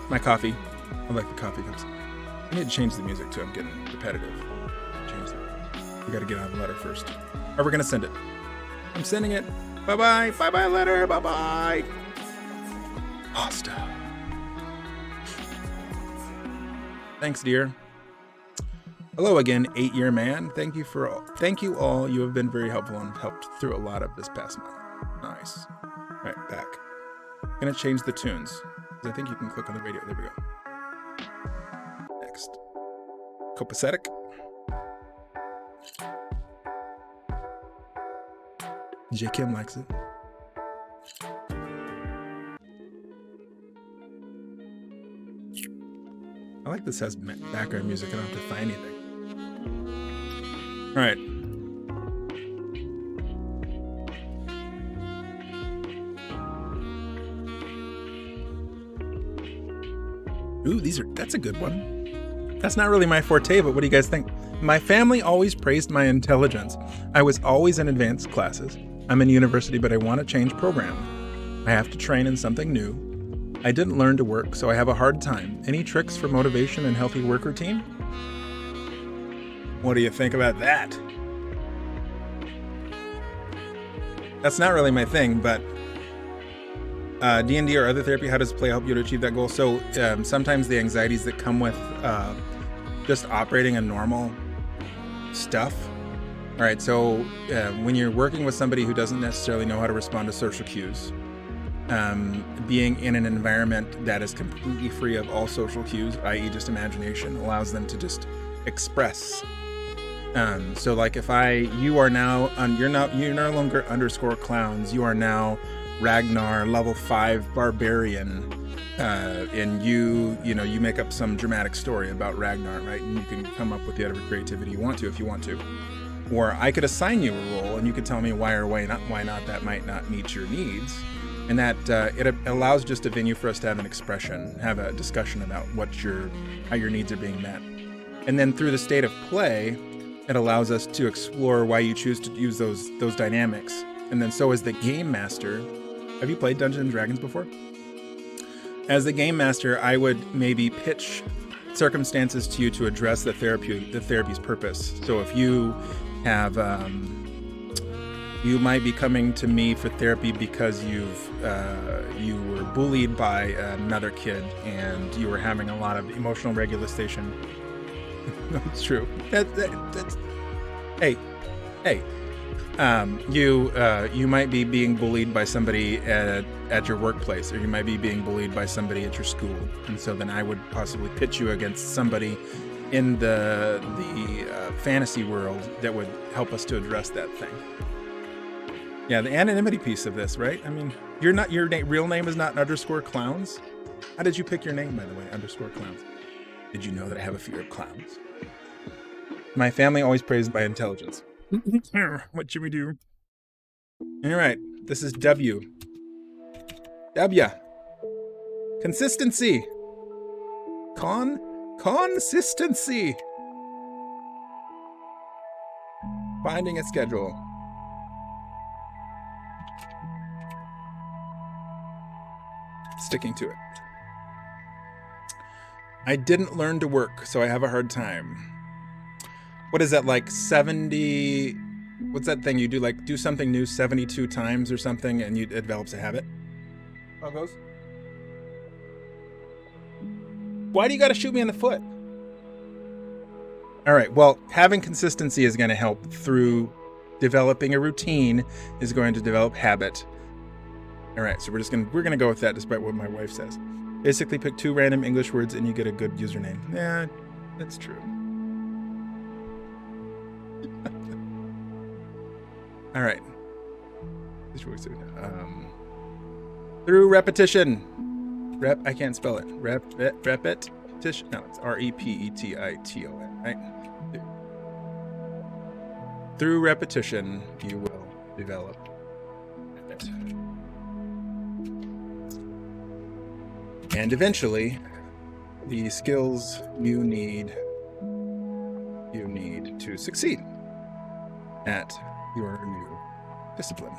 S1: My coffee. I like the coffee cups. I need to change the music too. I'm getting repetitive. Change that. We got to get out of the letter first. Or we're going to send it. I'm sending it. Bye-bye. Bye-bye, letter. Bye-bye. Pasta. Thanks, dear. Hello again, 8-year man. Thank you all. You have been very helpful and helped through a lot of this past month. Nice. All right, back. I'm gonna change the tunes. I think you can click on the radio. There we go. Next. Copacetic. J. Kim likes it. I like this has background music. I don't have to find anything. All right. Ooh, that's a good one. That's not really my forte, but what do you guys think? My family always praised my intelligence. I was always in advanced classes. I'm in university, but I want to change program. I have to train in something new. I didn't learn to work, so I have a hard time. Any tricks for motivation and healthy work routine? What do you think about that? That's not really my thing, but D&D or other therapy, how does play help you to achieve that goal? So sometimes the anxieties that come with just operating a normal stuff. All right, so when you're working with somebody who doesn't necessarily know how to respond to social cues, being in an environment that is completely free of all social cues, i.e. just imagination, allows them to just express. So like if you are now, you're no longer _clowns, you are now Ragnar, level 5 barbarian, and you make up some dramatic story about Ragnar, right? And you can come up with whatever creativity you want to if you want to. Or I could assign you a role and you could tell me why not that might not meet your needs. And that it allows just a venue for us to have an expression, have a discussion about how your needs are being met. And then through the state of play, it allows us to explore why you choose to use those dynamics. And then so as the game master, have you played Dungeons and Dragons before? As the game master, I would maybe pitch circumstances to you to address the therapy's purpose. So if you have, you might be coming to me for therapy because you were bullied by another kid and you were having a lot of emotional regulation. That's true. That's hey, You might be being bullied by somebody at your workplace, or you might be being bullied by somebody at your school, and so then I would possibly pitch you against somebody in the fantasy world that would help us to address that thing. Yeah, the anonymity piece of this, right? I mean, your real name is not _clowns. How did you pick your name, by the way, _clowns? Did you know that I have a fear of clowns? My family always praised my intelligence. What should we do? All right, this is W. W. Consistency. Consistency. Finding a schedule. Sticking to it. I didn't learn to work, so I have a hard time. What is that, like 70? What's that thing you do? Like do something new 72 times or something, and it develops a habit. How it goes? Why do you got to shoot me in the foot? All right. Well, having consistency is going to help through developing a routine. Is going to develop habit. All right. So we're gonna go with that, despite what my wife says. Basically, pick 2 random English words and you get a good username. Yeah, that's true. All right. Through repetition. I can't spell it. Repetition. No, it's repetition, right? Through repetition, you will develop it. And eventually, the skills you need to succeed at your new discipline.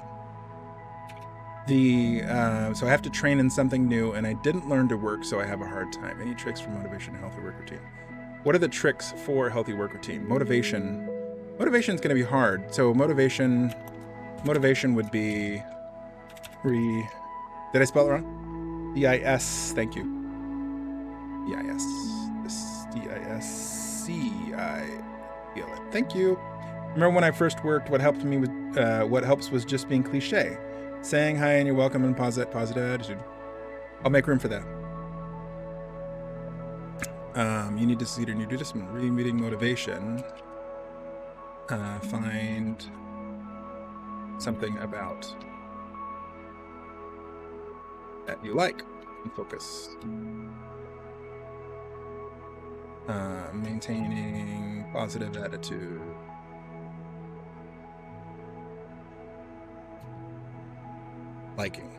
S1: So I have to train in something new, and I didn't learn to work, so I have a hard time. Any tricks for motivation and healthy work routine? What are the tricks for a healthy work routine? Motivation is going to be hard. So motivation would be Did I spell it wrong? D-I-S. Thank you. D-I-S. D-I-S-C-I. Feel it. Thank you. Remember when I first worked, what helps was just being cliche. Saying hi and you're welcome and positive attitude. I'll make room for that. You need to see your new discipline. Reading motivation. Find something about that you like and focus. Maintaining positive attitude. Liking.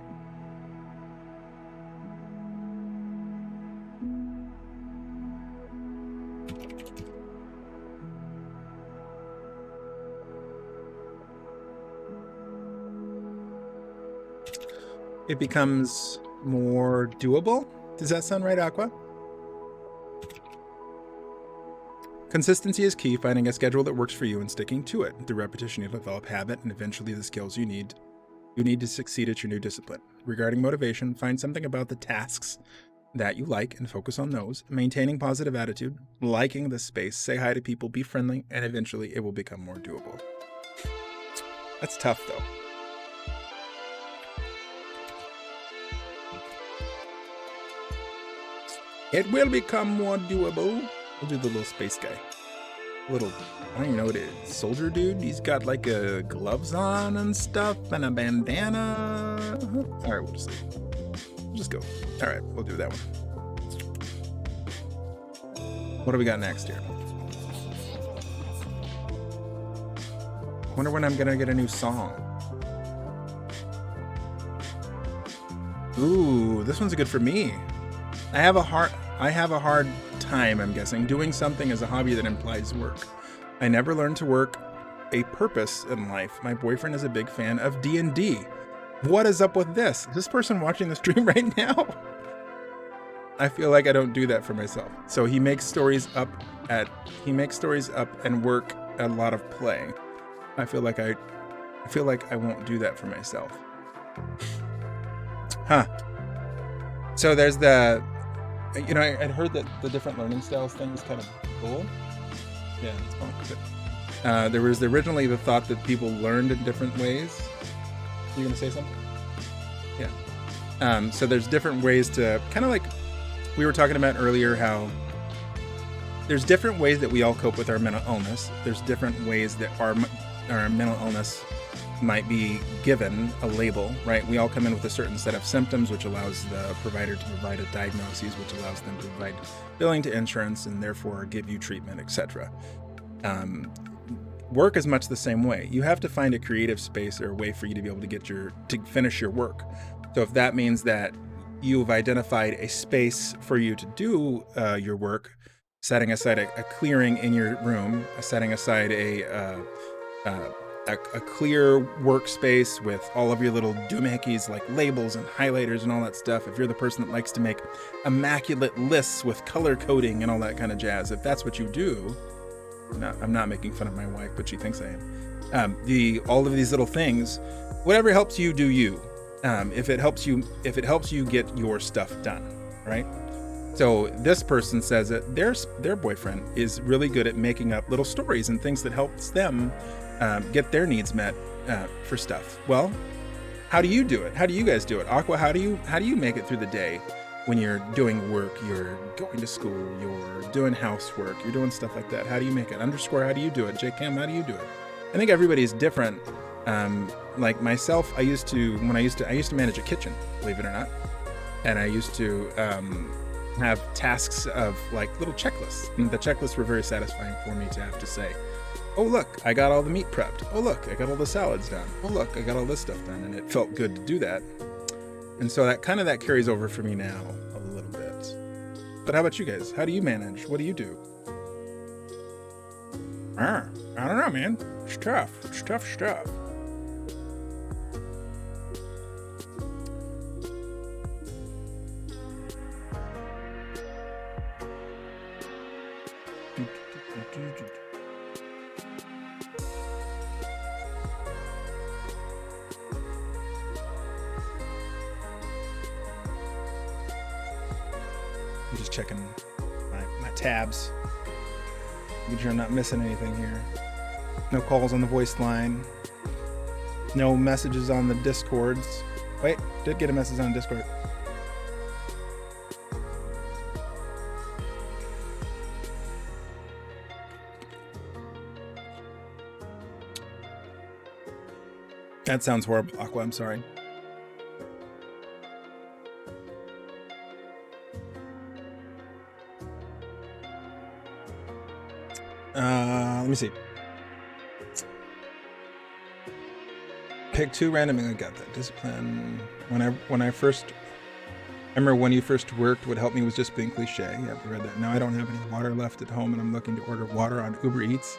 S1: It becomes more doable. Does that sound right, Aqua? Consistency is key. Finding a schedule that works for you and sticking to it. Through repetition, you'll develop habit and eventually the skills you need to succeed at your new discipline. Regarding motivation, find something about the tasks that you like and focus on those. Maintaining positive attitude, liking the space, say hi to people, be friendly, and eventually it will become more doable. That's tough, though. It will become more doable. We'll do the little space guy. I don't even know what it is. Soldier dude. He's got like gloves on and stuff and a bandana. All right, we'll just go. All right, we'll do that one. What do we got next here? I wonder when I'm gonna get a new song. Ooh, this one's good for me. I have a hard time, I'm guessing, doing something as a hobby that implies work. I never learned to work a purpose in life. My boyfriend is a big fan of D&D. What is up with this? Is this person watching the stream right now? I feel like I don't do that for myself. So he makes stories up and work a lot of play. I feel like I won't do that for myself. Huh. So there's the, I'd heard that the different learning styles thing is kind of cool. Yeah, it's fun. There was originally the thought that people learned in different ways. You gonna say something? Yeah. So there's different ways to, kind of like we were talking about earlier, how there's different ways that we all cope with our mental illness. There's different ways that our mental illness might be given a label, right? We all come in with a certain set of symptoms, which allows the provider to provide a diagnosis, which allows them to provide billing to insurance and therefore give you treatment, etc. Work is much the same way. You have to find a creative space or a way for you to be able to finish your work. So if that means that you've identified a space for you to do your work, setting aside a clearing in your room, setting aside a clear workspace with all of your little doohickeys like labels and highlighters and all that stuff. If you're the person that likes to make immaculate lists with color coding and all that kind of jazz, if that's what you do, I'm not making fun of my wife, but she thinks I am. All of these little things, whatever helps you do you. If it helps you get your stuff done, right? So this person says that their boyfriend is really good at making up little stories and things that helps them get their needs met for stuff. Well, how do you do it? How do you guys do it? Aqua, how do you make it through the day when you're doing work, you're going to school, you're doing housework, you're doing stuff like that? How do you make it? Underscore, how do you do it? JCam, how do you do it? I think everybody's different. Like myself, I used to manage a kitchen, believe it or not. And I used to have tasks of like little checklists. And the checklists were very satisfying for me to have to say, oh, look, I got all the meat prepped. Oh, look, I got all the salads done. Oh, look, I got all this stuff done. And it felt good to do that. And so that carries over for me now a little bit. But how about you guys? How do you manage? What do you do? I don't know, man. It's tough. It's tough stuff. I'm just checking my tabs. Make sure I'm not missing anything here. No calls on the voice line. No messages on the Discords. Wait, did get a message on Discord. That sounds horrible, Aqua. I'm sorry. Let me see. Pick two randomly. I got that. Discipline. When I first, I remember when you first worked, what helped me was just being cliche. Yeah, I read that. Now I don't have any water left at home, and I'm looking to order water on Uber Eats.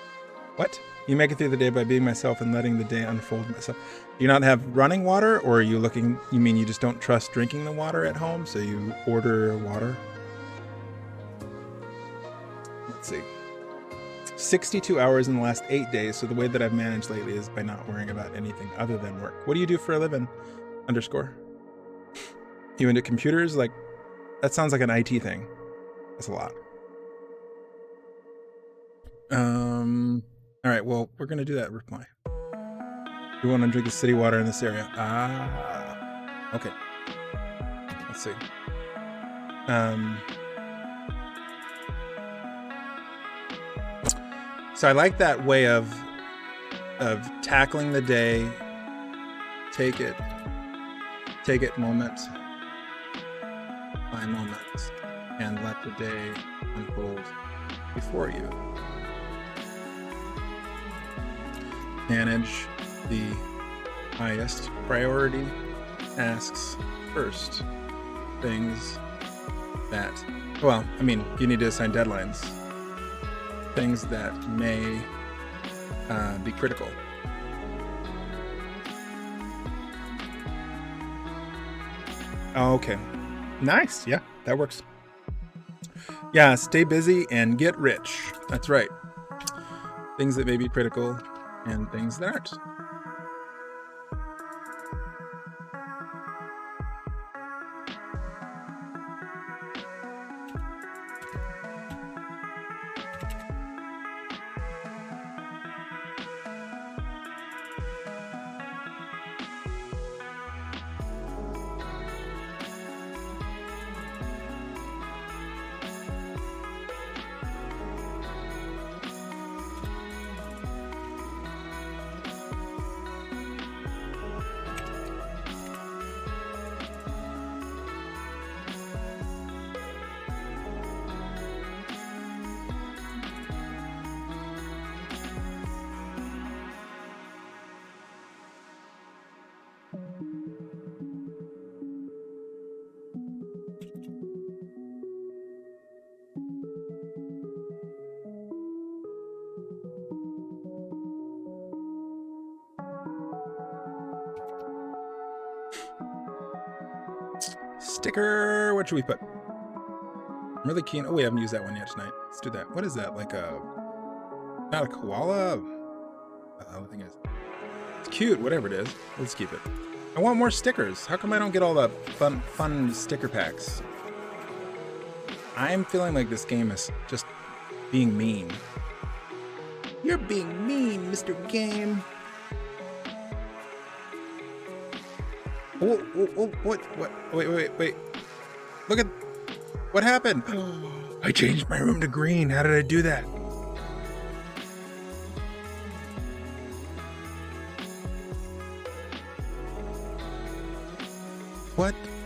S1: What? You make it through the day by being myself and letting the day unfold myself. Do you not have running water, or are you looking? You mean you just don't trust drinking the water at home, so you order water? Let's see. 62 hours in the last 8 days. So the way that I've managed lately is by not worrying about anything other than work. What do you do for a living? Underscore. You into computers? Like, that sounds like an IT thing. That's a lot. All right, well, we're going to do that reply. We want to drink the city water in this area. Okay. Let's see. So I like that way of tackling the day. Take it moment by moment, and let the day unfold before you. Manage the highest priority tasks first. Things that, well, I mean, you need to assign deadlines. Things that may be critical. Okay. Nice. Yeah, that works. Yeah, stay busy and get rich. That's right. Things that may be critical and things that aren't. sticker. What should we put? I'm really keen. Oh, we haven't used that one yet tonight. Let's do that. What is that? Like a, not a koala? The thing is, it's cute. Whatever it is, let's keep it. I want more stickers. How come I don't get all the fun sticker packs? I'm feeling like this game is just being mean. You're being mean, Mr. Game. Oh, what? Wait. Look at, what happened? I changed my room to green. How did I do that?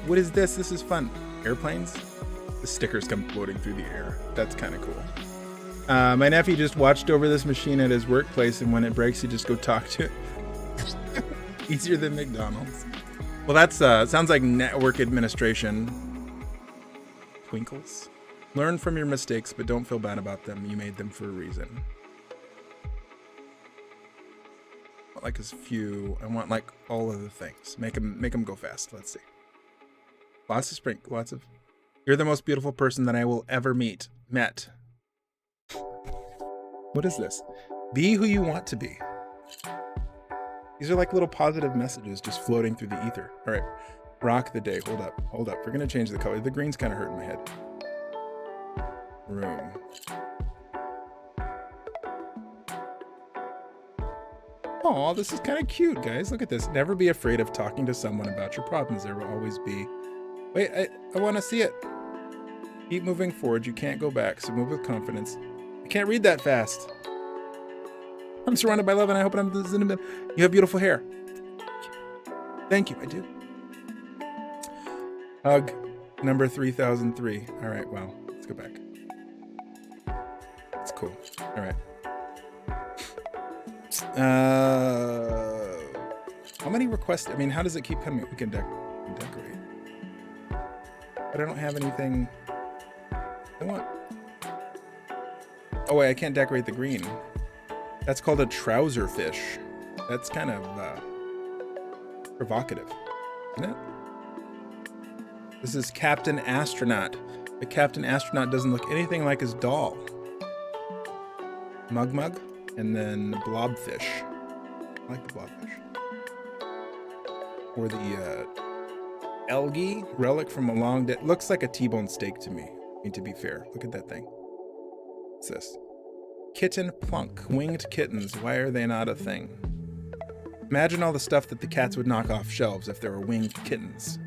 S1: What is this? This is fun. Airplanes? The stickers come floating through the air. That's kind of cool. My nephew just watched over this machine at his workplace, and when it breaks, you just go talk to it. Easier than McDonald's. Well, that's sounds like network administration. Twinkles. Learn from your mistakes, but don't feel bad about them. You made them for a reason. I want like a few. I want like all of the things. Make them go fast. Let's see. Lots of sprinkles. Lots of. You're the most beautiful person that I will ever met. What is this? Be who you want to be. These are like little positive messages just floating through the ether. All right. Rock the day. Hold up. We're going to change the color. The green's kind of hurting my head. Room. Aw, this is kind of cute, guys. Look at this. Never be afraid of talking to someone about your problems. There will always be... Wait, I want to see it. Keep moving forward. You can't go back, so move with confidence. I can't read that fast. I'm surrounded by love, and I hope I'm... You have beautiful hair. Thank you. I do. Hug number 3003. All right, wow. Let's go back. That's cool. All right. How many requests? I mean, how does it keep coming? We can decorate. But I don't have anything I want. Oh, wait, I can't decorate the green. That's called a trouser fish. That's kind of provocative, isn't it? This is Captain Astronaut. The Captain Astronaut doesn't look anything like his doll. Mug, and then blobfish. I like the blobfish. Or the algae relic from a long day. Looks like a T-bone steak to me. I mean, to be fair, look at that thing. What's this? Kitten plunk. Winged kittens. Why are they not a thing? Imagine all the stuff that the cats would knock off shelves if there were winged kittens.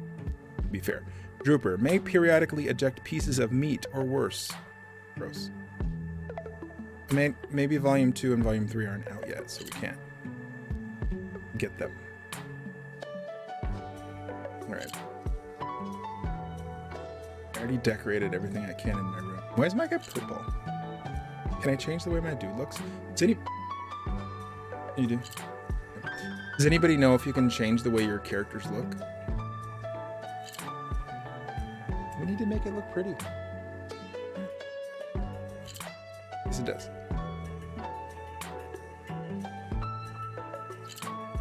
S1: To be fair. Drooper. May periodically eject pieces of meat or worse. Gross. Maybe Volume 2 and Volume 3 aren't out yet, so we can't get them. Alright. I already decorated everything I can in my room. Why is my guy purple? Can I change the way my dude looks? You do? Does anybody know if you can change the way your characters look? We need to make it look pretty. Yes, it does.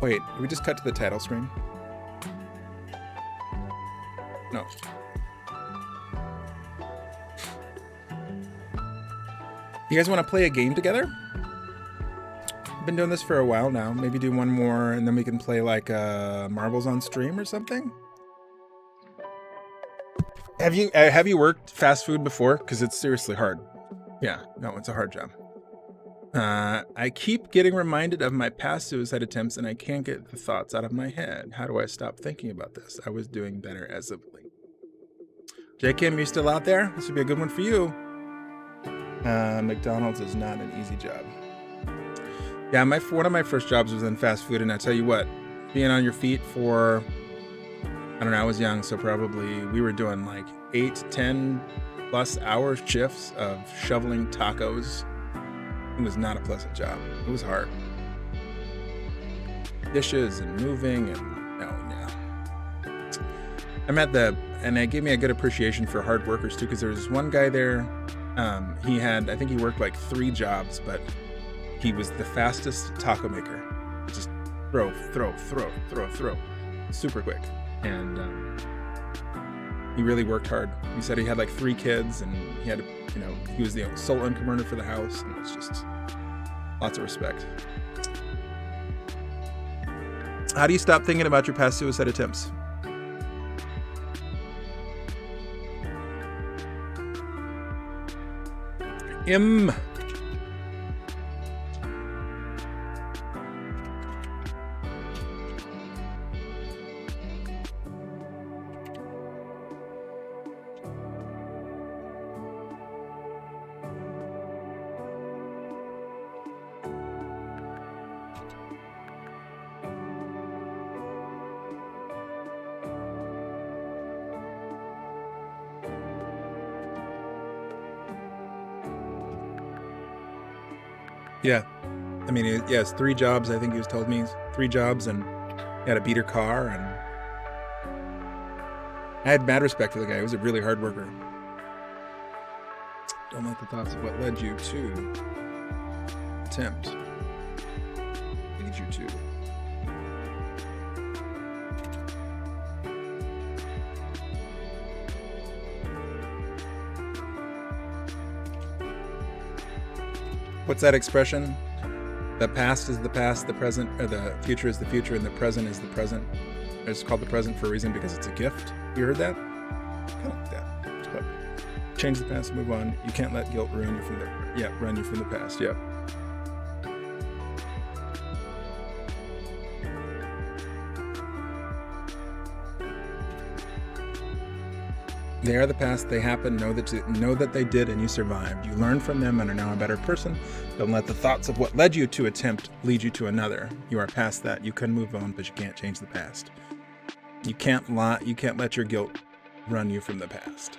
S1: Wait, did we just cut to the title screen? No. You guys want to play a game together? I've been doing this for a while now. Maybe do one more and then we can play like marbles on stream or something. Have you worked fast food before? Because it's seriously hard. Yeah, no, it's a hard job. I keep getting reminded of my past suicide attempts and I can't get the thoughts out of my head. How do I stop thinking about this? I was doing better as of late. J. Kim, you still out there? This would be a good one for you. McDonald's is not an easy job. Yeah, one of my first jobs was in fast food, and I tell you what, being on your feet for, I don't know, I was young, so probably we were doing like 8-10 plus hour shifts of shoveling tacos. It was not a pleasant job. It was hard. Dishes and moving and I'm at and it gave me a good appreciation for hard workers too, because there was one guy there. I think he worked like 3 jobs, but he was the fastest taco maker. Just throw. Super quick. And He really worked hard. He said he had like 3 kids, and he had, he was the sole income earner for the house, and it's just lots of respect. How do you stop thinking about your past suicide attempts? Yeah. I mean, he has 3 jobs, I think he was told me. 3 jobs, and he had a beater car, and I had mad respect for the guy. He was a really hard worker. Don't let the thoughts of what led you to attempt lead you to. What's that expression? The past is the past, the present, or the future is the future, and the present is the present. It's called the present for a reason because it's a gift. You heard that? Kind of like that. But change the past, move on. You can't let guilt ruin you from the past. Yeah. They are the past, they happen, know that they did, and you survived. You learned from them and are now a better person. Don't let the thoughts of what led you to attempt lead you to another. You are past that. You can move on, but you can't change the past. You can't lie. You can't let your guilt run you from the past.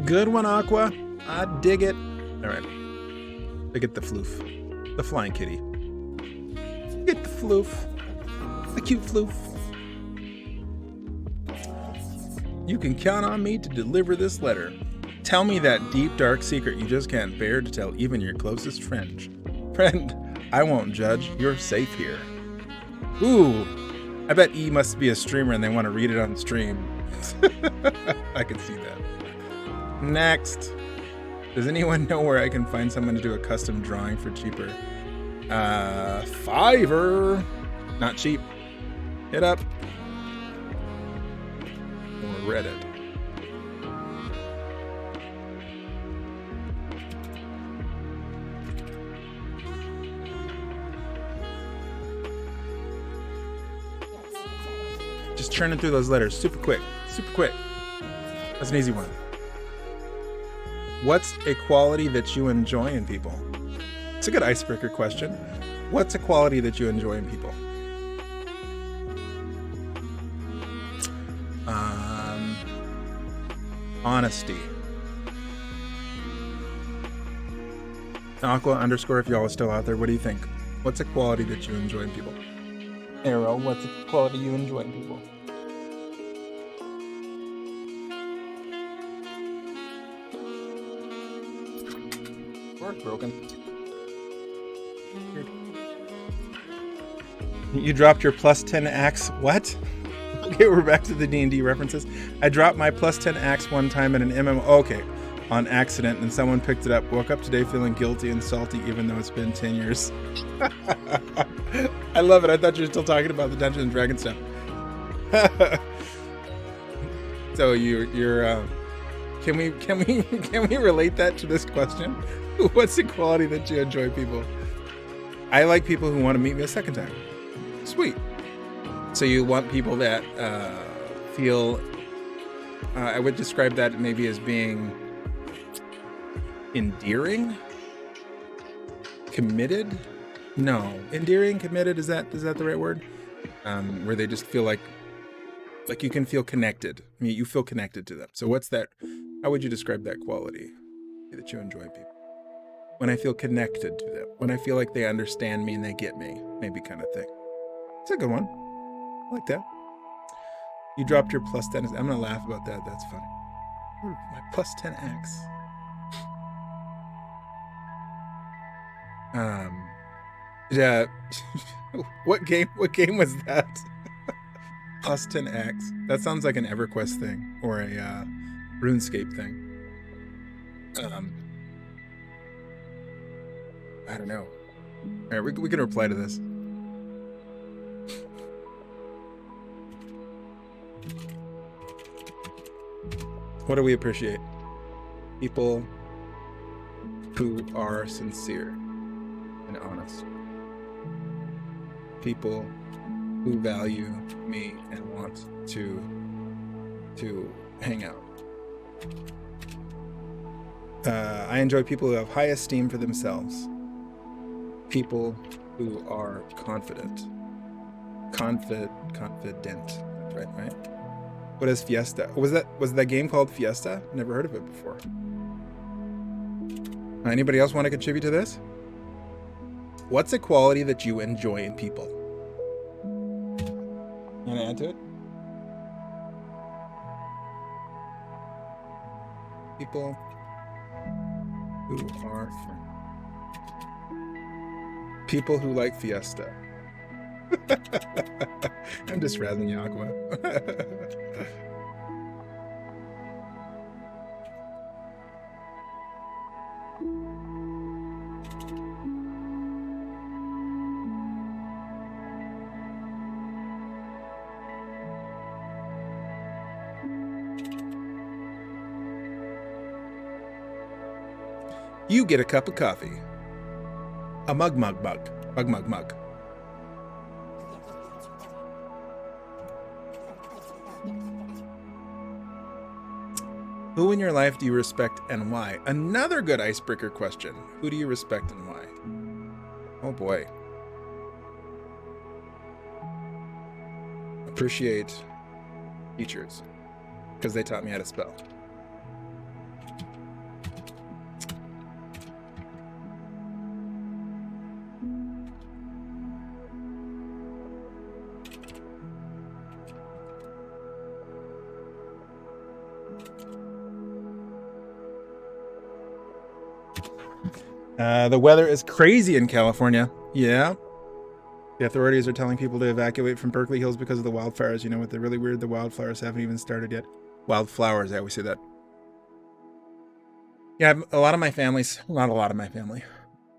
S1: Good one, Aqua. I dig it. All right. I get the floof. The flying kitty. Get the floof. The cute floof. You can count on me to deliver this letter. Tell me that deep, dark secret you just can't bear to tell even your closest friend. Friend, I won't judge. You're safe here. Ooh. I bet E must be a streamer and they want to read it on stream. I can see that. Next. Does anyone know where I can find someone to do a custom drawing for cheaper? Fiverr. Not cheap. Hit up. Or Reddit. Just churning through those letters super quick. Super quick. That's an easy one. What's a quality that you enjoy in people? It's a good icebreaker question. What's a quality that you enjoy in people? Honesty. Aqua _ if y'all are still out there, what do you think? What's a quality that you enjoy in people? Arrow, what's a quality you enjoy in people? Broken. You dropped your +10 axe. What? Okay, we're back to the D&D references. I dropped my +10 axe one time in an MMO. Okay, on accident, and someone picked it up. Woke up today feeling guilty and salty, even though it's been 10 years. I love it. I thought you were still talking about the Dungeons and Dragons stuff. So you're. Can we relate that to this question? What's the quality that you enjoy people? I like people who want to meet me a second time. Sweet. So you want people that feel, I would describe that maybe as being endearing, committed. No, endearing, committed. Is that the right word? Where they just feel like you can feel connected. I mean, you feel connected to them. So what's that? How would you describe that quality that you enjoy people? When I feel connected to them, when I feel like they understand me and they get me, maybe kind of thing. It's a good one. I like that. You dropped your plus 10. I'm gonna laugh about that. That's funny. My plus 10x. Yeah. What game was that? Plus 10x. That sounds like an EverQuest thing or a RuneScape thing. I don't know. All right, we can reply to this. What do we appreciate? People who are sincere and honest. People who value me and want to hang out. I enjoy people who have high esteem for themselves. People who are confident. Confident. Right? What is Fiesta? Was that game called Fiesta? Never heard of it before. Anybody else want to contribute to this? What's a quality that you enjoy in people? You want to add to it? People who are people who like Fiesta. I'm just razzing you, Aqua. You get a cup of coffee. A mug. Who in your life do you respect and why? Another good icebreaker question. Who do you respect and why? Oh boy. Appreciate teachers because they taught me how to spell. The weather is crazy in California. Yeah. The authorities are telling people to evacuate from Berkeley Hills because of the wildfires. You know what? They're really weird. The wildfires haven't even started yet. Wildflowers, I always say that. Yeah, a lot of my family's, not a lot of my family.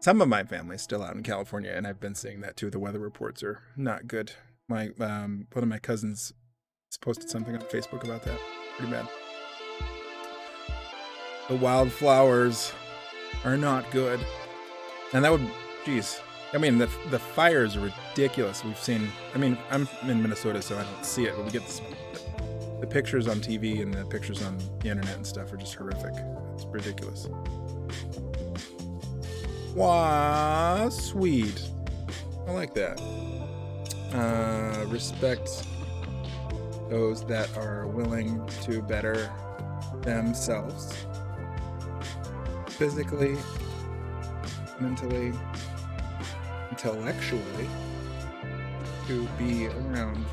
S1: Some of my family's still out in California, and I've been seeing that too. The weather reports are not good. One of my cousins posted something on Facebook about that. Pretty bad. The wildflowers are not good. And that would, geez. I mean, the fires are ridiculous. We've seen, I mean, I'm in Minnesota, so I don't see it, but we get the pictures on TV and the pictures on the internet and stuff are just horrific. It's ridiculous. Wow, sweet. I like that. Respect those that are willing to better themselves. Physically, mentally, intellectually, to be around.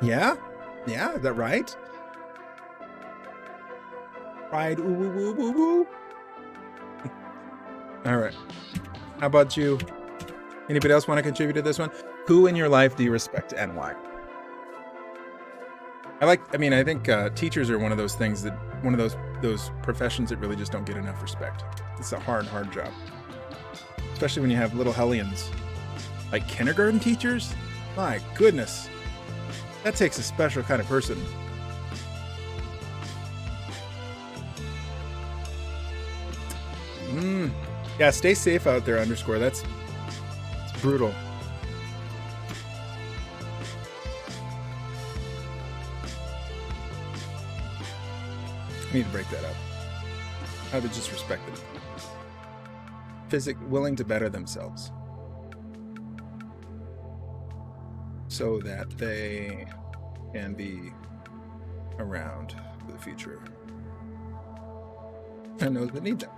S1: Yeah? Yeah, is that right? Right, ooh, woo, woo, woo, woo. All right. How about you? Anybody else want to contribute to this one? Who in your life do you respect and why? I think teachers are one of those things that, one of those professions that really just don't get enough respect. It's a hard job. Especially when you have little hellions. Like kindergarten teachers? My goodness. That takes a special kind of person. Yeah, stay safe out there, underscore. It's brutal. I need to break that up. How to just respect them. Willing to better themselves. So that they can be around for the future. And those that need them.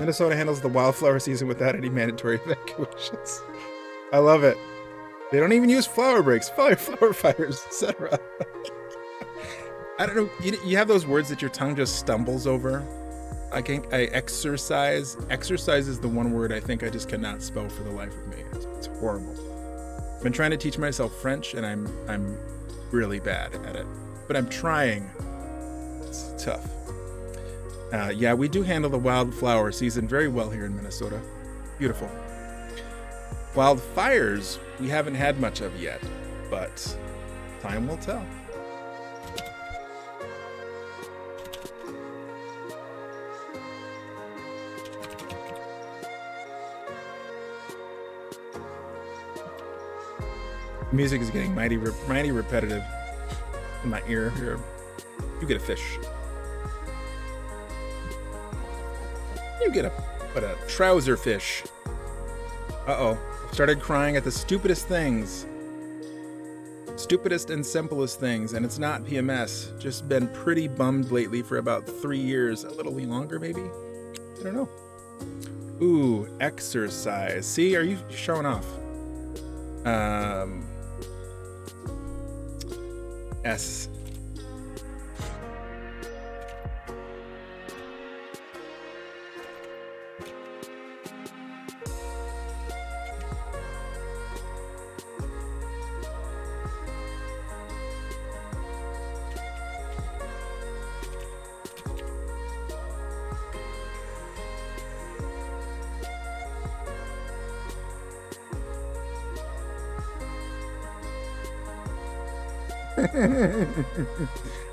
S1: Minnesota handles the wildflower season without any mandatory evacuations. I love it. They don't even use flower breaks, flower fires, etc. I don't know. You have those words that your tongue just stumbles over. I exercise. Exercise is the one word I think I just cannot spell for the life of me. It's horrible. I've been trying to teach myself French, and I'm really bad at it. But I'm trying. It's tough. Yeah, we do handle the wildflower season very well here in Minnesota. Beautiful. Wildfires, we haven't had much of yet, but time will tell. Music is getting mighty repetitive in my ear here. You get a fish. You get a trouser fish. Uh-oh. Started crying at the stupidest things. Stupidest and simplest things. And it's not PMS. Just been pretty bummed lately for about 3 years. A little longer, maybe? I don't know. Ooh, exercise. See, are you showing off? S.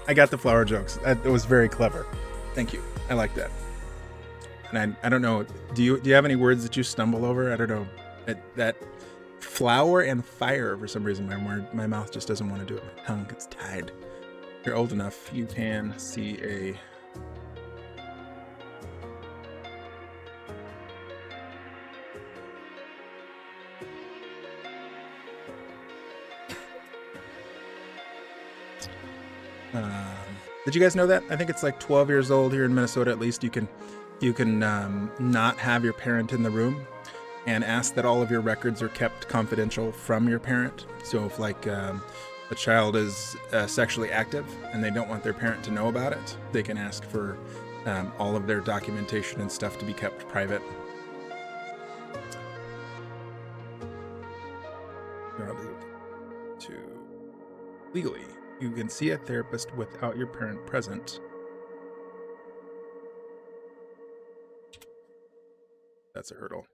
S1: I got the flower jokes. It was very clever. Thank you. I like that. And I don't know. Do you have any words that you stumble over? I don't know. That flower and fire, for some reason, my mouth just doesn't want to do it. My tongue gets tied. If you're old enough, you can see a. Did you guys know that? I think it's like 12 years old here in Minnesota. At least you can not have your parent in the room, and ask that all of your records are kept confidential from your parent. So if like a child is sexually active and they don't want their parent to know about it, they can ask for all of their documentation and stuff to be kept private. Legally. You can see a therapist without your parent present. That's a hurdle.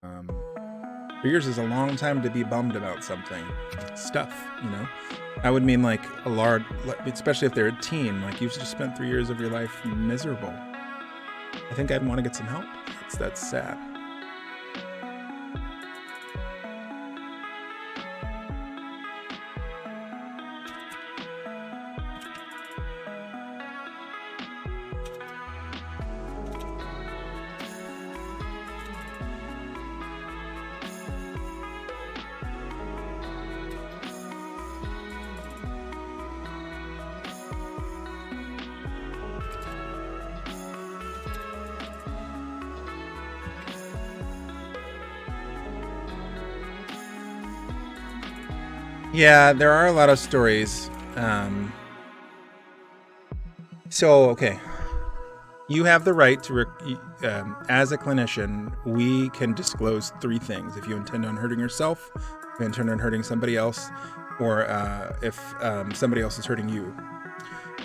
S1: 3 years is a long time to be bummed about something. Stuff, you know? I would mean like a large, especially if they're a teen, like you've just spent 3 years of your life miserable. I think I'd want to get some help. That's sad. Yeah, there are a lot of stories. Okay. You have the right to, as a clinician, we can disclose 3 things. If you intend on hurting yourself, if you intend on hurting somebody else, or if somebody else is hurting you.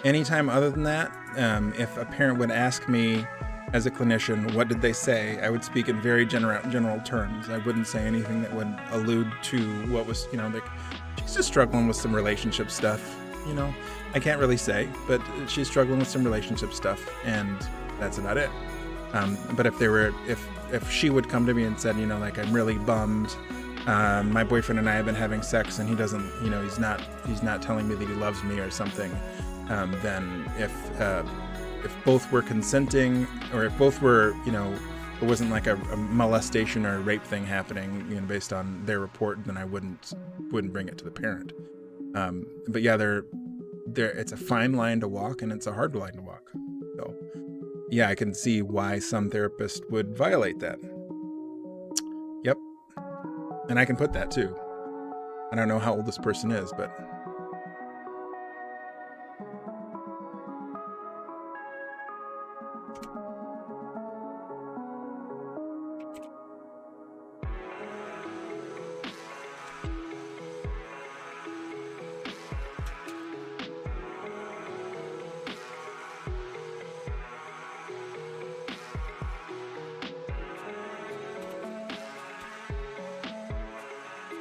S1: Anytime other than that, if a parent would ask me as a clinician, what did they say? I would speak in very general terms. I wouldn't say anything that would allude to what was, like, she's just struggling with some relationship stuff, I can't really say, but she's struggling with some relationship stuff, and that's about it. But if she would come to me and said, like, I'm really bummed, my boyfriend and I have been having sex and he doesn't, he's not telling me that he loves me or something, then if both were consenting, or if both were, it wasn't like a molestation or a rape thing happening, based on their report, then I wouldn't bring it to the parent. But yeah, it's a fine line to walk, and it's a hard line to walk. So yeah, I can see why some therapist would violate that. Yep. And I can put that too. I don't know how old this person is, but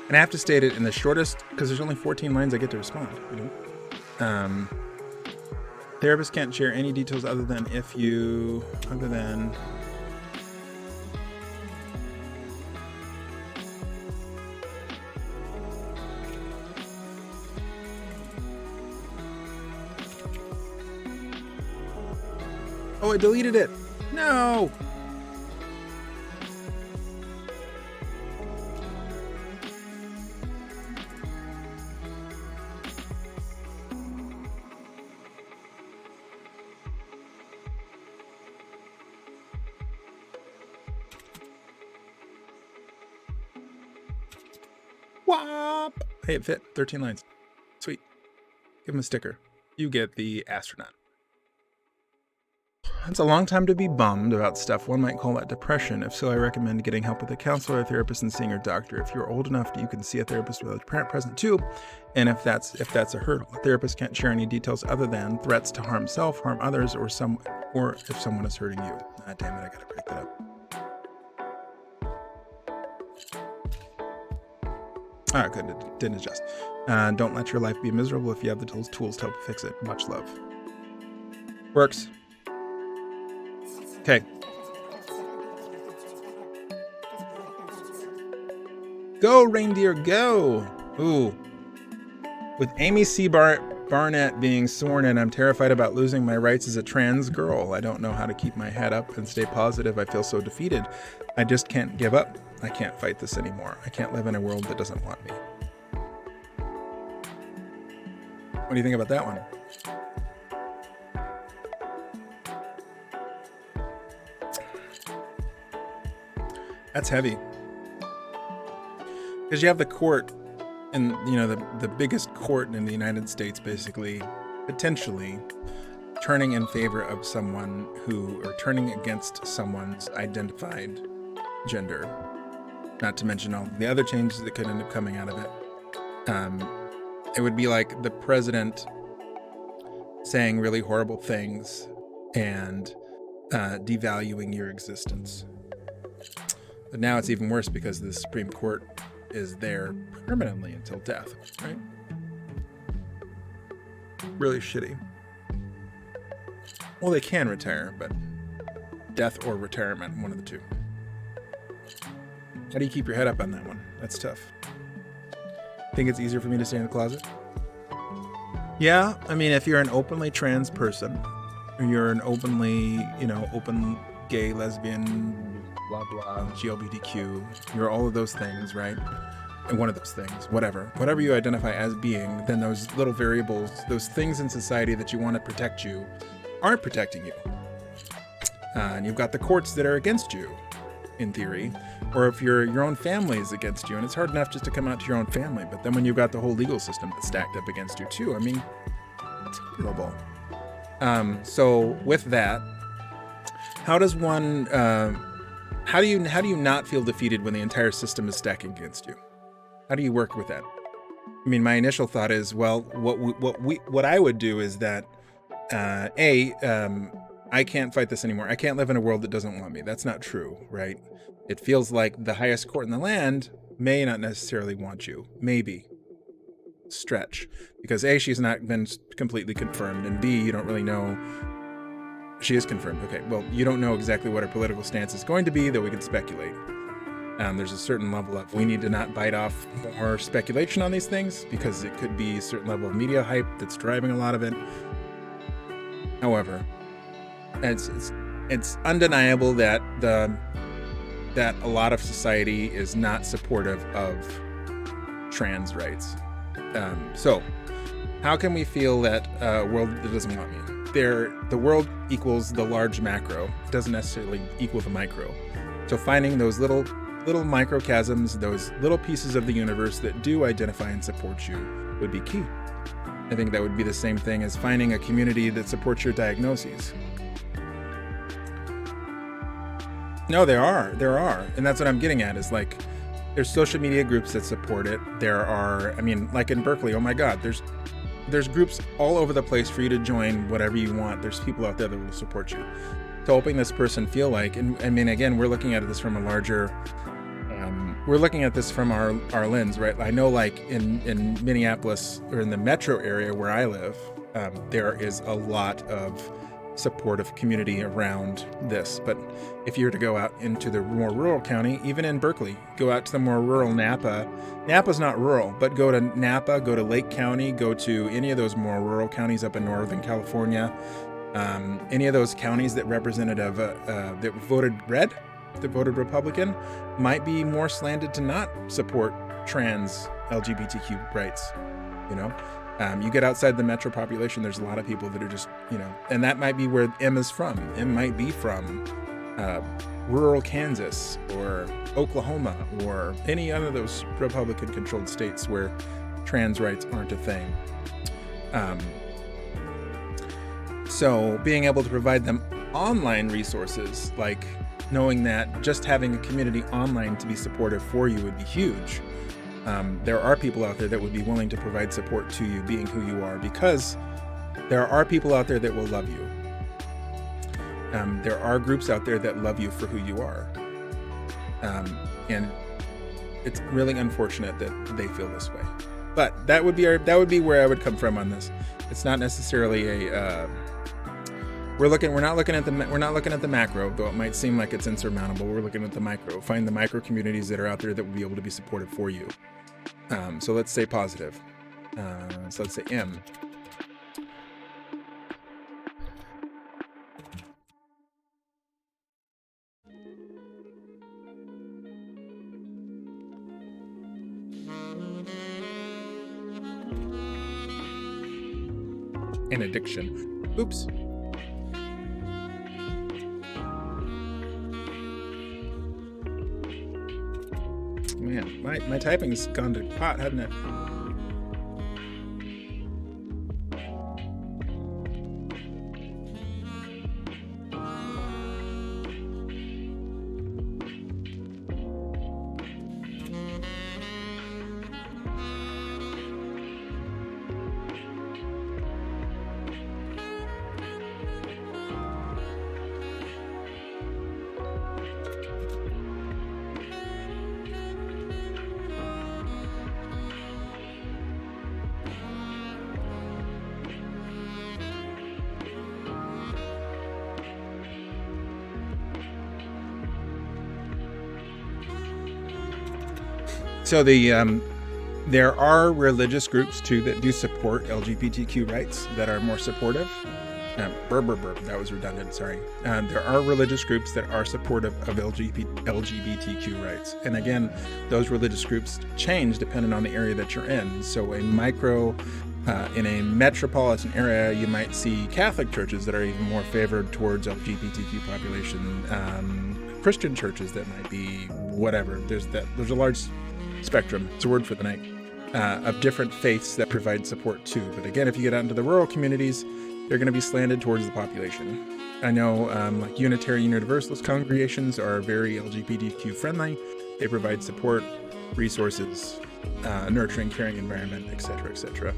S1: and I have to state it in the shortest, because there's only 14 lines I get to respond. Therapist can't share any details other than Oh, I deleted it. No. Whop! Hey, it fit. 13 lines. Sweet. Give him a sticker. You get the astronaut. It's a long time to be bummed about stuff. One might call that depression. If so, I recommend getting help with a counselor, a therapist, and seeing your doctor. If you're old enough, you can see a therapist with a parent present too. And if that's a hurdle, a therapist can't share any details other than threats to harm self, harm others, or if someone is hurting you. Ah, damn it! I gotta break that up. All right, good. It didn't adjust. Don't let your life be miserable. If you have the tools to help fix it. Much love. Works. Okay. Go, reindeer, go! Ooh. With Amy C. Barnett being sworn in, I'm terrified about losing my rights as a trans girl. I don't know how to keep my head up and stay positive. I feel so defeated. I just can't give up. I can't fight this anymore. I can't live in a world that doesn't want me. What do you think about that one? That's heavy. Because you have the court, and the biggest court in the United States, basically, potentially turning in favor of someone or turning against someone's identified gender. Not to mention all the other changes that could end up coming out of it. It would be like the president saying really horrible things and devaluing your existence. But now it's even worse because the Supreme Court is there permanently until death, right? Really shitty. Well, they can retire, but death or retirement, one of the two. How do you keep your head up on that one? That's tough. Think it's easier for me to stay in the closet? Yeah, I mean, if you're an openly trans person, or you're an openly, open gay, lesbian, blah, blah, GLBTQ, you're all of those things, right? And one of those things, whatever you identify as being, then those little variables, those things in society that you want to protect you, aren't protecting you. And you've got the courts that are against you, in theory, or if your own family is against you, and it's hard enough just to come out to your own family, but then when you've got the whole legal system that's stacked up against you too, I mean, it's horrible. So with that, how does one, how do you not feel defeated when the entire system is stacking against you? How do you work with that? I mean, my initial thought is, well, what I would do is that, I can't fight this anymore. I can't live in a world that doesn't want me. That's not true, right? It feels like the highest court in the land may not necessarily want you. Maybe. Stretch. Because A, she's not been completely confirmed, and B, you don't really know. She is confirmed. Okay, well, you don't know exactly what her political stance is going to be, though we can speculate. There's a certain level of, we need to not bite off more speculation on these things, because it could be a certain level of media hype that's driving a lot of it. However, it's undeniable that that a lot of society is not supportive of trans rights. So how can we feel that a world that doesn't want me? the world equals the large macro. It doesn't necessarily equal the micro. So finding those little microchasms, those little pieces of the universe that do identify and support you would be key. I think that would be the same thing as finding a community that supports your diagnoses. No, there are. And that's what I'm getting at, is like, there's social media groups that support it. There are, I mean, like in Berkeley, oh my God, there's groups all over the place for you to join whatever you want. There's people out there that will support you. So helping this person feel like, and I mean, again, we're looking at this from a larger, we're looking at this from our lens, right? I know like in Minneapolis, or in the metro area where I live, there is a lot of supportive community around this. But if you were to go out into the more rural county, even in Berkeley, go out to the more rural Napa. Napa's not rural, but go to Napa, go to Lake County, go to any of those more rural counties up in Northern California, any of those counties that representative that voted red, that voted Republican, might be more slanted to not support trans LGBTQ rights, you know? You get outside the metro population, there's a lot of people that are just, you know, and that might be where M is from. M might be from rural Kansas or Oklahoma or any other of those Republican-controlled states where trans rights aren't a thing. So being able to provide them online resources, like knowing that just having a community online to be supportive for you would be huge. There are people out there that would be willing to provide support to you being who you are, because there are people out there that will love you. There are groups out there that love you for who you are. And it's really unfortunate that they feel this way. But that would be where I would come from on this. It's not necessarily a we're not looking at the macro, though it might seem like it's insurmountable. We're looking at the micro. Find the micro communities that are out there that would be able to be supportive for you. So let's say positive. So let's say M. An addiction. Oops. Man, my typing's gone to pot, hasn't it? So there are religious groups too that do support LGBTQ rights that are more supportive. That was redundant, sorry. There are religious groups that are supportive of LGBTQ rights. And again, those religious groups change depending on the area that you're in. So in a metropolitan area, you might see Catholic churches that are even more favored towards LGBTQ population. Christian churches that might be whatever. There's a large spectrum, it's a word for the night, of different faiths that provide support too. But again, if you get out into the rural communities, they're going to be slanted towards the population. I know like Unitarian Universalist congregations are very LGBTQ friendly. They provide support, resources, nurturing, caring environment, etc., etc.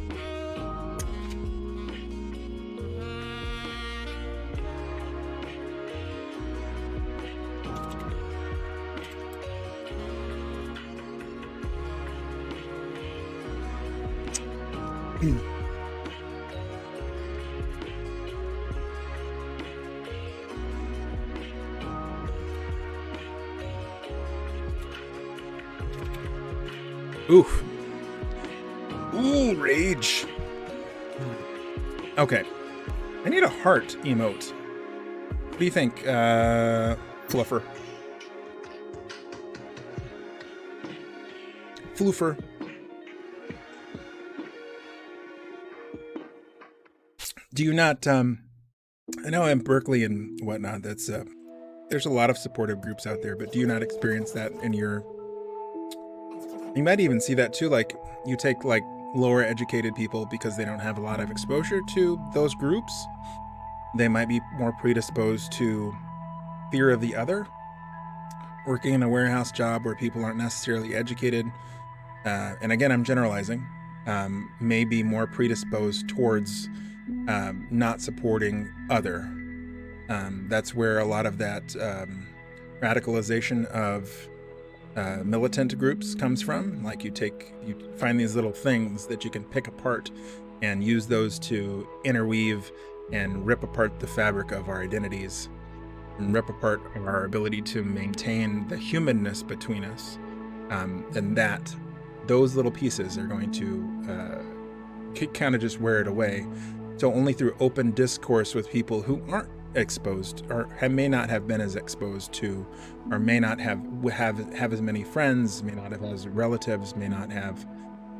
S1: Oof. Ooh, rage. Okay. I need a heart emote. What do you think, Fluffer? Floofer. Do you not I know in Berkeley and whatnot, that's there's a lot of supportive groups out there, but do you not experience that in your? You might even see that too. Like you take like lower educated people because they don't have a lot of exposure to those groups. They might be more predisposed to fear of the other. Working in a warehouse job where people aren't necessarily educated, and again, I'm generalizing, may be more predisposed towards not supporting other. That's where a lot of that radicalization of militant groups comes from. Like you find these little things that you can pick apart and use those to interweave and rip apart the fabric of our identities and rip apart our ability to maintain the humanness between us. And those little pieces are going to kind of just wear it away. So only through open discourse with people who aren't exposed or may not have been as exposed to, or may not have as many friends, may not have as relatives, may not have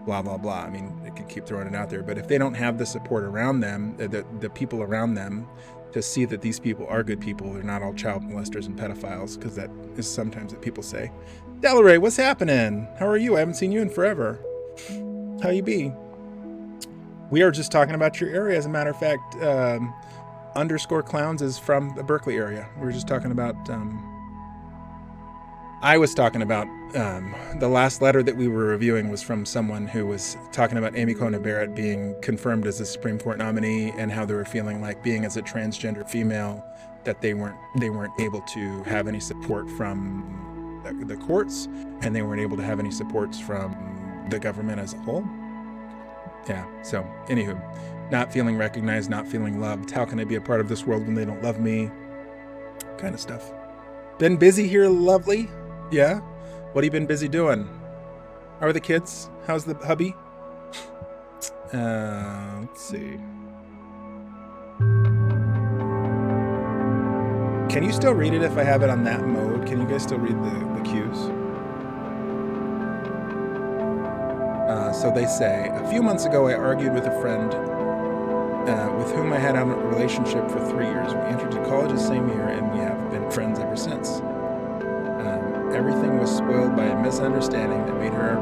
S1: blah, blah, blah. I mean, they could keep throwing it out there, but if they don't have the support around them, the people around them to see that these people are good people, they're not all child molesters and pedophiles, because that is sometimes that people say. Delaray, what's happening? How are you? I haven't seen you in forever. How you be? We are just talking about your area. As a matter of fact, _clowns is from the Berkeley area. We were just talking about, I was talking about the last letter that we were reviewing was from someone who was talking about Amy Coney Barrett being confirmed as a Supreme Court nominee and how they were feeling like being as a transgender female, that they weren't able to have any support from the courts, and they weren't able to have any supports from the government as a whole. Yeah, so anywho, not feeling recognized, not feeling loved. How can I be a part of this world when they don't love me? Kind of stuff. Been busy here, lovely? Yeah? What have you been busy doing? How are the kids? How's the hubby? Let's see. Can you still read it if I have it on that mode? Can you guys still read the cues? So they say, a few months ago I argued with a friend with whom I had a relationship for 3 years. We entered college the same year and we have been friends ever since. Everything was spoiled by a misunderstanding that made her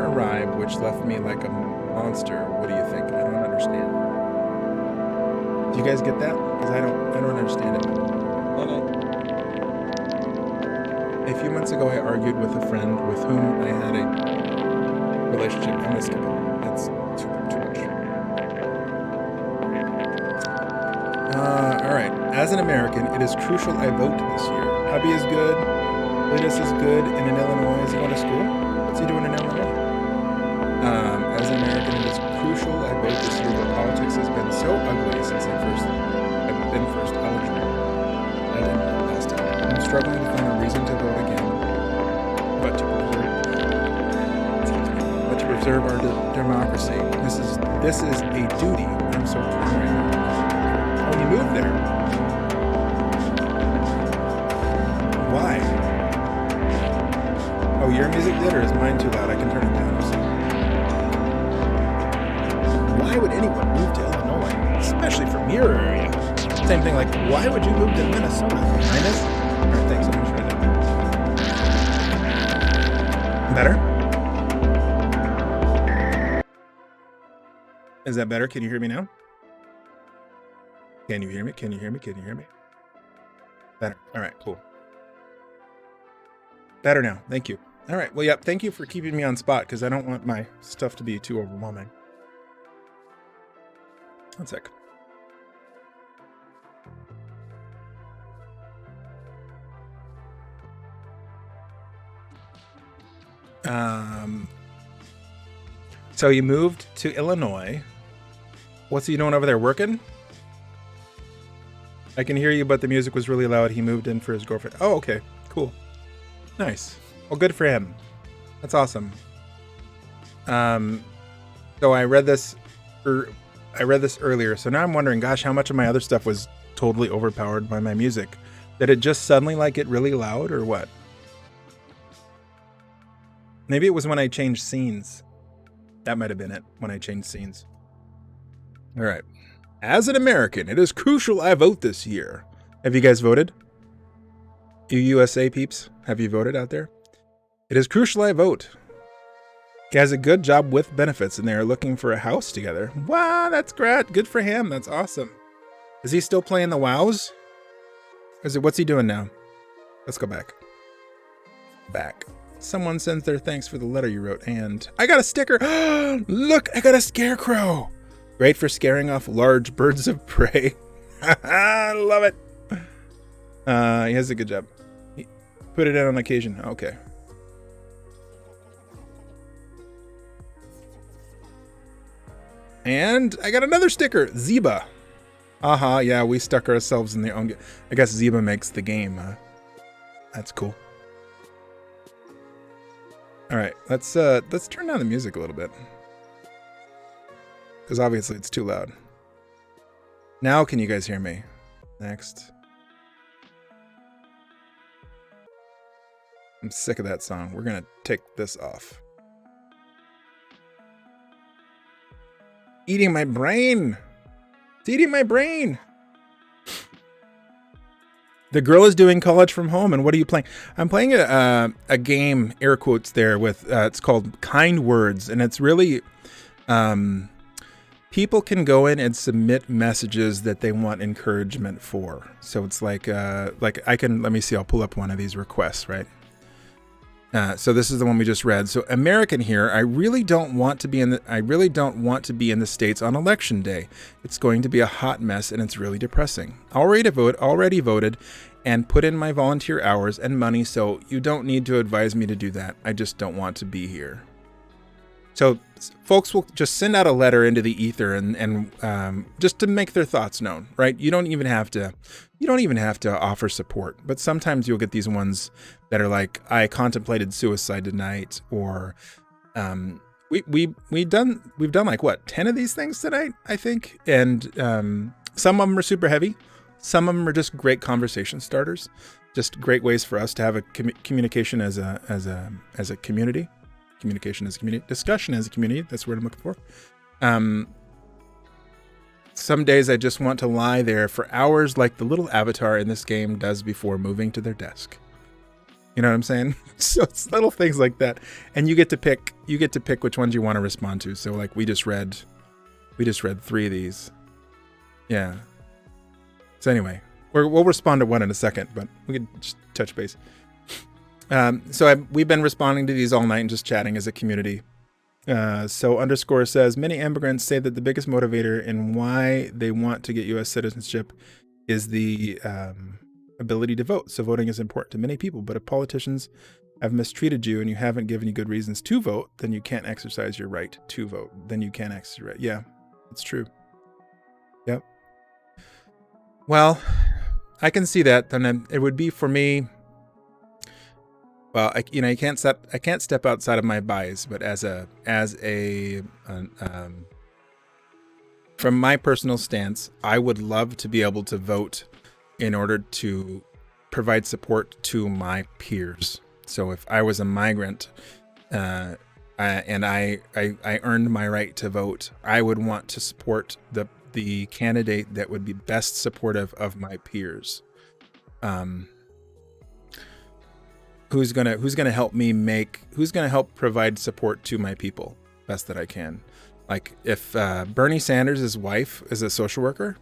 S1: arrive, which left me like a monster. What do you think? I don't understand. Do you guys get that? Because I don't understand it. A few months ago I argued with a friend with whom I had a relationship. I'm gonna skip it. That's too much. All right. As an American, it is crucial I vote this year. Hubby is good. Linus is good. And in Illinois, is he going to school? What's he doing in Illinois? As an American, it is crucial I vote this year, but politics has been so ugly since I've been first eligible. I didn't vote last time. I'm struggling to find a reason to vote again, but to preserve our democracy. This is a duty. I'm so tired. Oh, you moved there. Why? Oh, your music did, or is mine too loud? I can turn it down. Why would anyone move to Illinois, especially from your area? Same thing, like, why would you move to Minnesota? Minus? Alright, thanks. I'm just trying to... Better? Is that better? Can you hear me now? Can you hear me? Can you hear me? Can you hear me? Better. All right, cool. Better now. Thank you. All right. Well, yep. Thank you for keeping me on spot because I don't want my stuff to be too overwhelming. One sec. So you moved to Illinois. What's he doing over there? Working? I can hear you, but the music was really loud. He moved in for his girlfriend. Oh, okay. Cool. Nice. Well, good for him. That's awesome. So I read this earlier. So now I'm wondering, gosh, how much of my other stuff was totally overpowered by my music? Did it just suddenly get really loud or what? Maybe it was when I changed scenes. That might have been it, when I changed scenes. All right. As an American, it is crucial I vote this year. Have you guys voted? You USA peeps, have you voted out there? It is crucial I vote. He has a good job with benefits, and they are looking for a house together. Wow, that's great. Good for him. That's awesome. Is he still playing the WoWs? What's he doing now? Let's go back. Back. Someone sends their thanks for the letter you wrote, and I got a sticker. Look, I got a scarecrow. Great for scaring off large birds of prey. I love it. He has a good job. Put it in on occasion. Okay. And I got another sticker. Zeba. Yeah, we stuck ourselves in the own. I guess Zeba makes the game. That's cool. All right, let's turn down the music a little bit, because obviously it's too loud. Now can you guys hear me? Next. I'm sick of that song. We're gonna take this off. Eating my brain. It's eating my brain. The girl is doing college from home, and what are you playing? I'm playing a game, air quotes there, with it's called Kind Words, and it's really people can go in and submit messages that they want encouragement for. So it's like I can, let me see, I'll pull up one of these requests, right? So this is the one we just read. So American here, I really don't want to be in the States on election day. It's going to be a hot mess, and it's really depressing. Already voted and put in my volunteer hours and money, so you don't need to advise me to do that. I just don't want to be here. So folks will just send out a letter into the ether and just to make their thoughts known, right? You don't even have to offer support, but sometimes you'll get these ones that are like, I contemplated suicide tonight, or we've done like what, 10 of these things tonight, I think, and some of them are super heavy, some of them are just great conversation starters, just great ways for us to have a communication as a community. Communication as a community, discussion as a community. That's the word I'm looking for. Some days I just want to lie there for hours like the little avatar in this game does before moving to their desk. You know what I'm saying? So it's little things like that. And you get to pick which ones you want to respond to. So like we just read 3 of these. Yeah. So anyway, we'll respond to one in a second, but we can just touch base. We've been responding to these all night and just chatting as a community. So underscore says, many immigrants say that the biggest motivator in why they want to get U.S. citizenship is the ability to vote. So voting is important to many people. But if politicians have mistreated you and you haven't given you good reasons to vote, then you can't exercise your right to vote. Then you can't exercise your right. Yeah, it's true. Yep. Well, I can see that. Then it would be for me. Well, I can't step outside of my bias, but from my personal stance, I would love to be able to vote in order to provide support to my peers. So if I was a migrant, and I earned my right to vote, I would want to support the candidate that would be best supportive of my peers. Who's gonna help provide support to my people best that I can. Like if Bernie Sanders' wife is a social worker,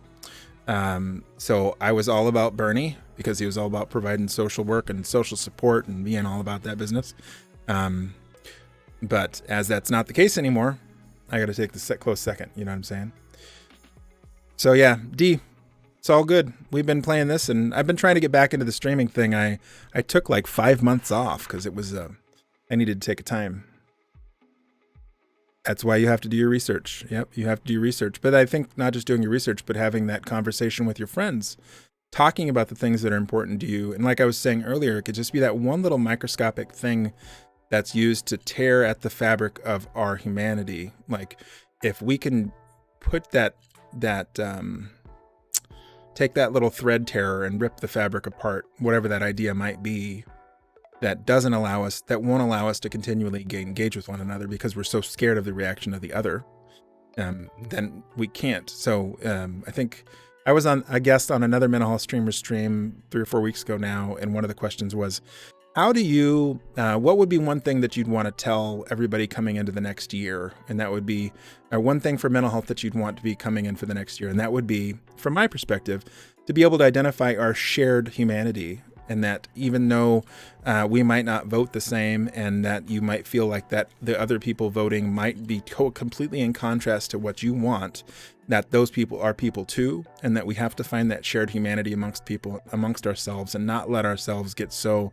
S1: so I was all about Bernie because he was all about providing social work and social support and being all about that business. But as that's not the case anymore, I got to take the close second. You know what I'm saying? So yeah, D. It's all good. We've been playing this, and I've been trying to get back into the streaming thing. I took like 5 months off because it was I needed to take a time. That's why you have to do your research. Yep, you have to do your research. But I think not just doing your research, but having that conversation with your friends, talking about the things that are important to you. And like I was saying earlier, it could just be that one little microscopic thing that's used to tear at the fabric of our humanity. Like if we can put take that little thread tearer and rip the fabric apart, whatever that idea might be, that won't allow us to continually engage with one another because we're so scared of the reaction of the other. then we can't. So I think I was a guest on another mental health streamer stream 3 or 4 weeks ago now, and one of the questions was, how do you, what would be one thing that you'd want to tell everybody coming into the next year? And that would be one thing for mental health that you'd want to be coming in for the next year. And that would be, from my perspective, to be able to identify our shared humanity. And that even though we might not vote the same, and that you might feel like that the other people voting might be completely in contrast to what you want, that those people are people too, and that we have to find that shared humanity amongst people, amongst ourselves, and not let ourselves get so,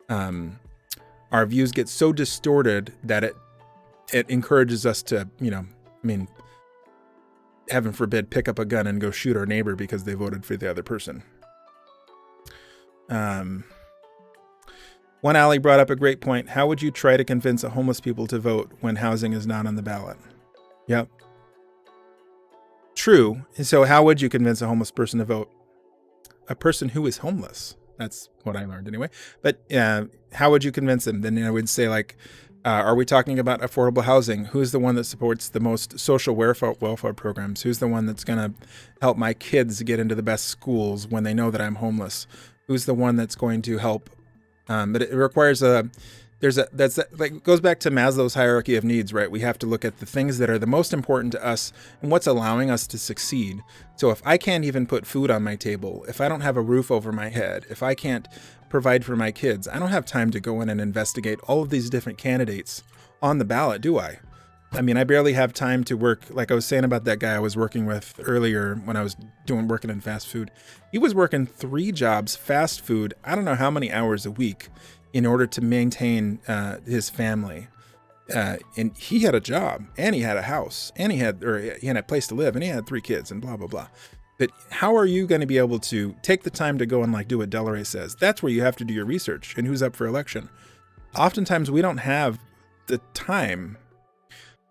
S1: our views get so distorted that it encourages us to, heaven forbid, pick up a gun and go shoot our neighbor because they voted for the other person. One ally brought up a great point. How would you try to convince a homeless people to vote when housing is not on the ballot? Yep. True. So how would you convince a homeless person to vote? A person who is homeless. That's what I learned anyway. But how would you convince them? Then I would say, like, are we talking about affordable housing? Who's the one that supports the most social welfare programs? Who's the one that's going to help my kids get into the best schools when they know that I'm homeless? Who's the one that's going to help? But it requires goes back to Maslow's hierarchy of needs, right? We have to look at the things that are the most important to us and what's allowing us to succeed. So if I can't even put food on my table, if I don't have a roof over my head, if I can't provide for my kids, I don't have time to go in and investigate all of these different candidates on the ballot, do I? I mean, I barely have time to work. Like I was saying about that guy I was working with earlier when I was working in fast food. He was working 3 jobs, fast food, I don't know how many hours a week, in order to maintain his family. And he had a job, and he had a house, and he had a place to live, and he had 3 kids, and blah, blah, blah. But how are you going to be able to take the time to go and do what Delray says? That's where you have to do your research and who's up for election. Oftentimes we don't have the time.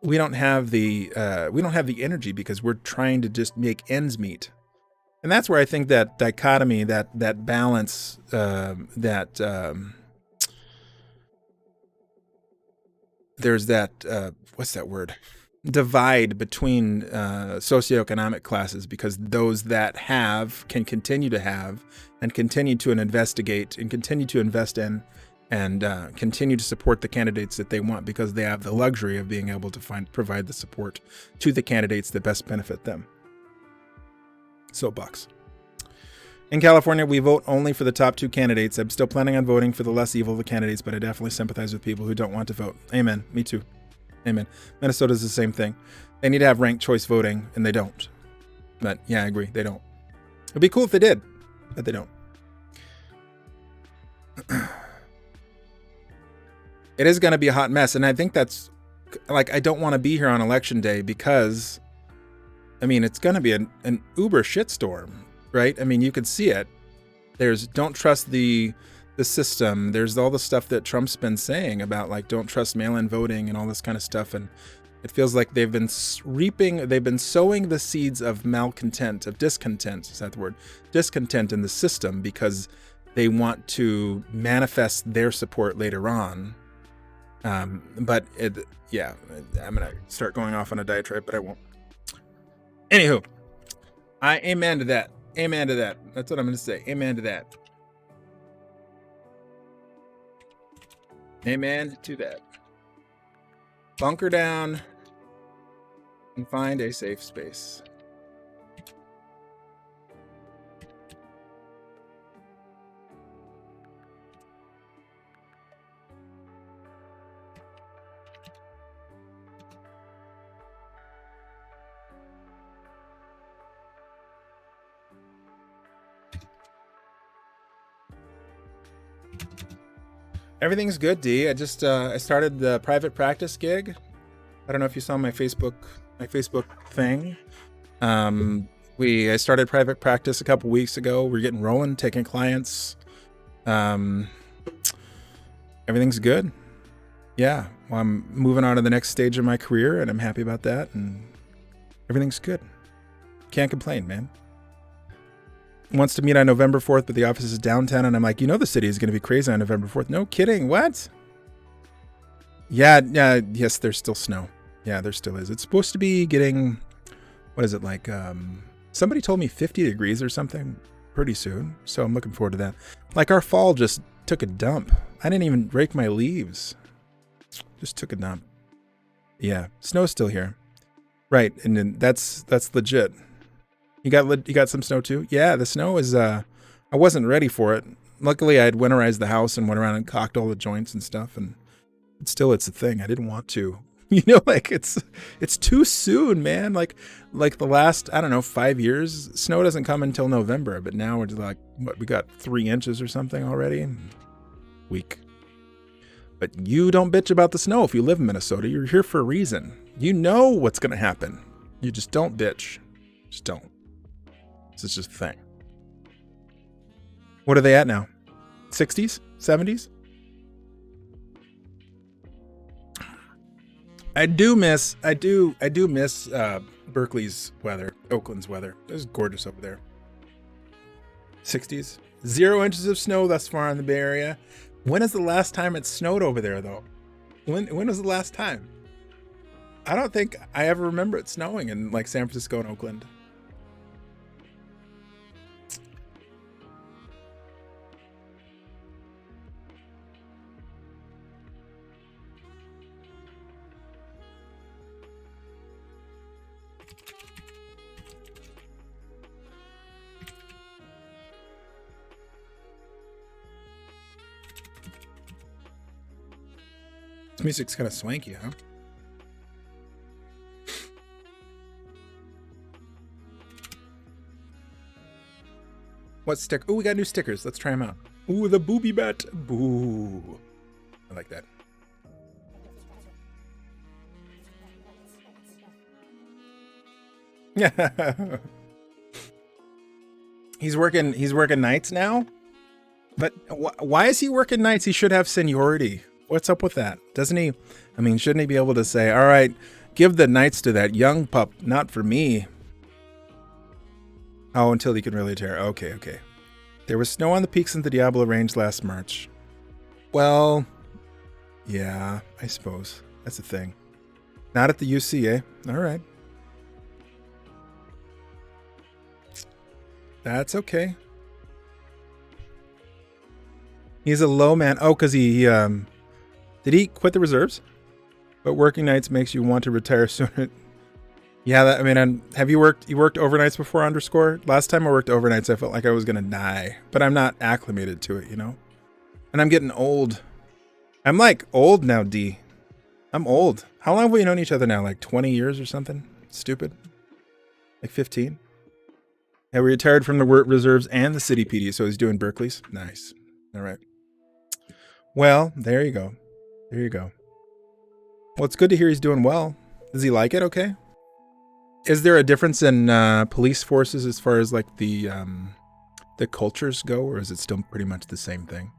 S1: We don't have the energy because we're trying to just make ends meet. And that's where I think that dichotomy, that balance, there's that, what's that word? Divide between socioeconomic classes, because those that have can continue to have and continue to investigate and continue to invest in and continue to support the candidates that they want, because they have the luxury of being able to provide the support to the candidates that best benefit them. Soapbox. In California, we vote only for the top 2 candidates. I'm still planning on voting for the less evil of the candidates, but I definitely sympathize with people who don't want to vote. Amen. Me too. Amen. Minnesota's the same thing. They need to have ranked choice voting, and they don't. But yeah, I agree. They don't. It'd be cool if they did, but they don't. It is going to be a hot mess. And I think that's, I don't want to be here on election day because, it's going to be an uber shitstorm, right? You could see it. There's don't trust the system. There's all the stuff that Trump's been saying about don't trust mail-in voting and all this kind of stuff. And it feels like they've been sowing the seeds of malcontent, of discontent, is that the word? Discontent in the system, because they want to manifest their support later on. I'm going to start going off on a diatribe, but I won't. Anywho, I amen to that. Amen to that. That's what I'm going to say. Amen to that. Amen to that. Bunker down and find a safe space. Everything's good, D. I started the private practice gig. I don't know if you saw my Facebook thing. I started private practice a couple weeks ago. We're getting rolling, taking clients. Everything's good. Yeah. Well, I'm moving on to the next stage of my career, and I'm happy about that. And everything's good. Can't complain, man. Wants to meet on November 4th, but the office is downtown. And I'm like, the city is going to be crazy on November 4th. No kidding. What? Yeah. Yes, there's still snow. Yeah, there still is. It's supposed to be getting, what is it like? Somebody told me 50 degrees or something pretty soon. So I'm looking forward to that. Like our fall just took a dump. I didn't even rake my leaves. Just took a dump. Yeah, snow's still here. Right, and then that's legit. You got some snow too? Yeah, the snow is I wasn't ready for it. Luckily I had winterized the house and went around and caulked all the joints and stuff, and it's a thing. I didn't want to. You know, like it's too soon, man. Like the last, I don't know, 5 years, snow doesn't come until November, but now we're like, what, we got 3 inches or something already? Weak. But you don't bitch about the snow if you live in Minnesota. You're here for a reason. You know what's going to happen. You just don't bitch. Just don't. This is just a thing. What are they at now? 60s? 70s? I do miss Berkeley's weather, Oakland's weather. It was gorgeous over there. 60s. 0 inches of snow thus far in the Bay Area. When is the last time it snowed over there, though? When was the last time? I don't think I ever remember it snowing in like San Francisco and Oakland. This music's kind of swanky, huh? What stick? Oh, we got new stickers. Let's try them out. Ooh, the booby bat. Boo. I like that. He's working nights now? But why is he working nights? He should have seniority. What's up with that? Doesn't he? I mean, shouldn't he be able to say, all right, give the nights to that young pup, not for me? Oh, until he can really tear. Okay. There was snow on the peaks in the Diablo Range last March. Well, yeah, I suppose. That's the thing. Not at the UC, eh? All right. That's okay. He's a low man. Oh, because he did he quit the reserves? But working nights makes you want to retire sooner. Yeah, I mean, have you worked overnights before, underscore? Last time I worked overnights, I felt like I was going to die. But I'm not acclimated to it, you know? And I'm getting old. I'm like old now, D. I'm old. How long have we known each other now? Like 20 years or something? Stupid. Like 15? Yeah, we retired from the reserves and the city PD, so he's doing Berkeley's. Nice. All right. Well, there you go. There you go. Well, it's good to hear he's doing well. Does he like it okay? Is there a difference in police forces as far as like the cultures go, or is it still pretty much the same thing?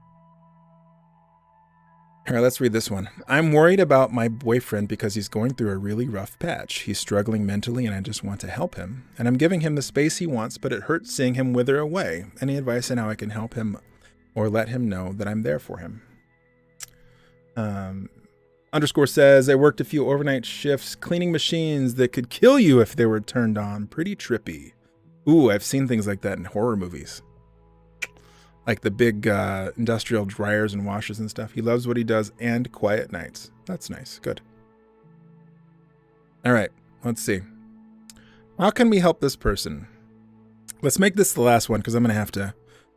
S1: Here, let's read this one. I'm worried about my boyfriend because he's going through a really rough patch. He's struggling mentally and I just want to help him. And I'm giving him the space he wants, but it hurts seeing him wither away. Any advice on how I can help him or let him know that I'm there for him? Underscore says, I worked a few overnight shifts cleaning machines that could kill you if they were turned on. Pretty trippy. Ooh, I've seen things like that in horror movies. Like the big industrial dryers and washers and stuff. He loves what he does and quiet nights. That's nice. Good. All right. Let's see. How can we help this person? Let's make this the last one because I'm going to have to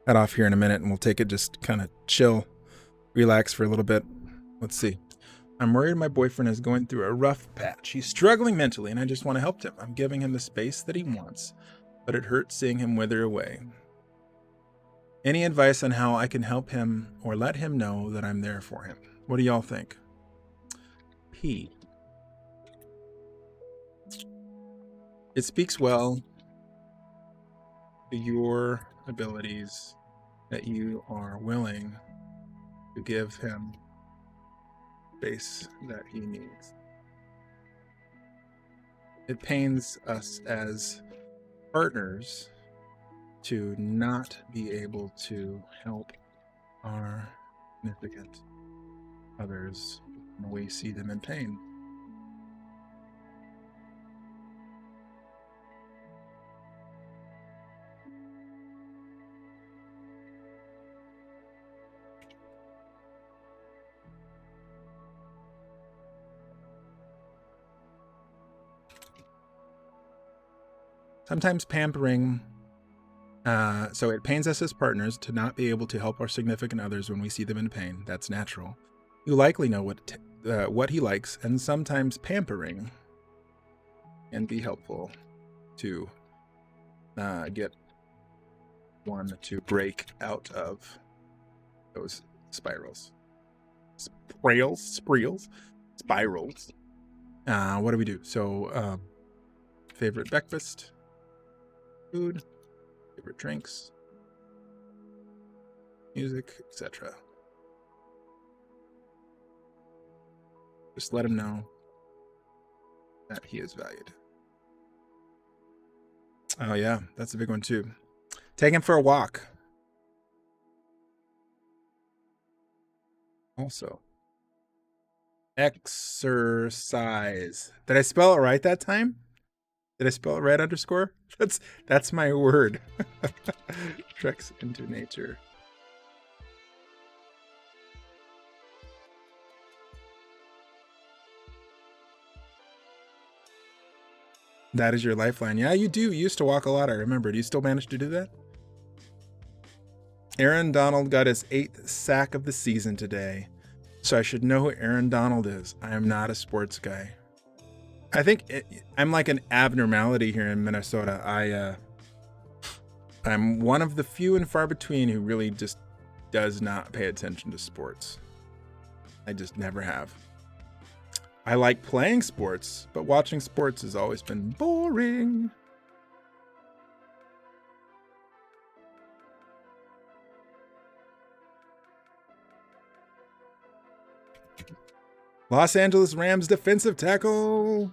S1: head off here in a minute and we'll take it just kind of chill, relax for a little bit. Let's see. I'm worried my boyfriend is going through a rough patch. He's struggling mentally and I just want to help him. I'm giving him the space that he wants, but it hurts seeing him wither away. Any advice on how I can help him or let him know that I'm there for him? What do y'all think? P. It speaks well to your abilities that you are willing to give him space that he needs. It pains us as partners to not be able to help our significant others when we see them in pain. Sometimes pampering. So it pains us as partners to not be able to help our significant others when we see them in pain. That's natural. You likely know what he likes, and sometimes pampering can be helpful to get one to break out of those spirals. Spirals. What do we do? So, favorite breakfast, food, favorite drinks, music, etc. Just let him know that he is valued. Oh yeah, that's a big one too. Take him for a walk. Also, exercise. Did I spell it right that time? Did I spell it right underscore? That's my word. Treks into nature. That is your lifeline. Yeah, you do. You used to walk a lot, I remember. Do you still manage to do that? Aaron Donald got his 8th sack of the season today. So I should know who Aaron Donald is. I am not a sports guy. I think I'm like an abnormality here in Minnesota. I'm one of the few and far between who really just does not pay attention to sports. I just never have. I like playing sports, but watching sports has always been boring. Los Angeles Rams defensive tackle.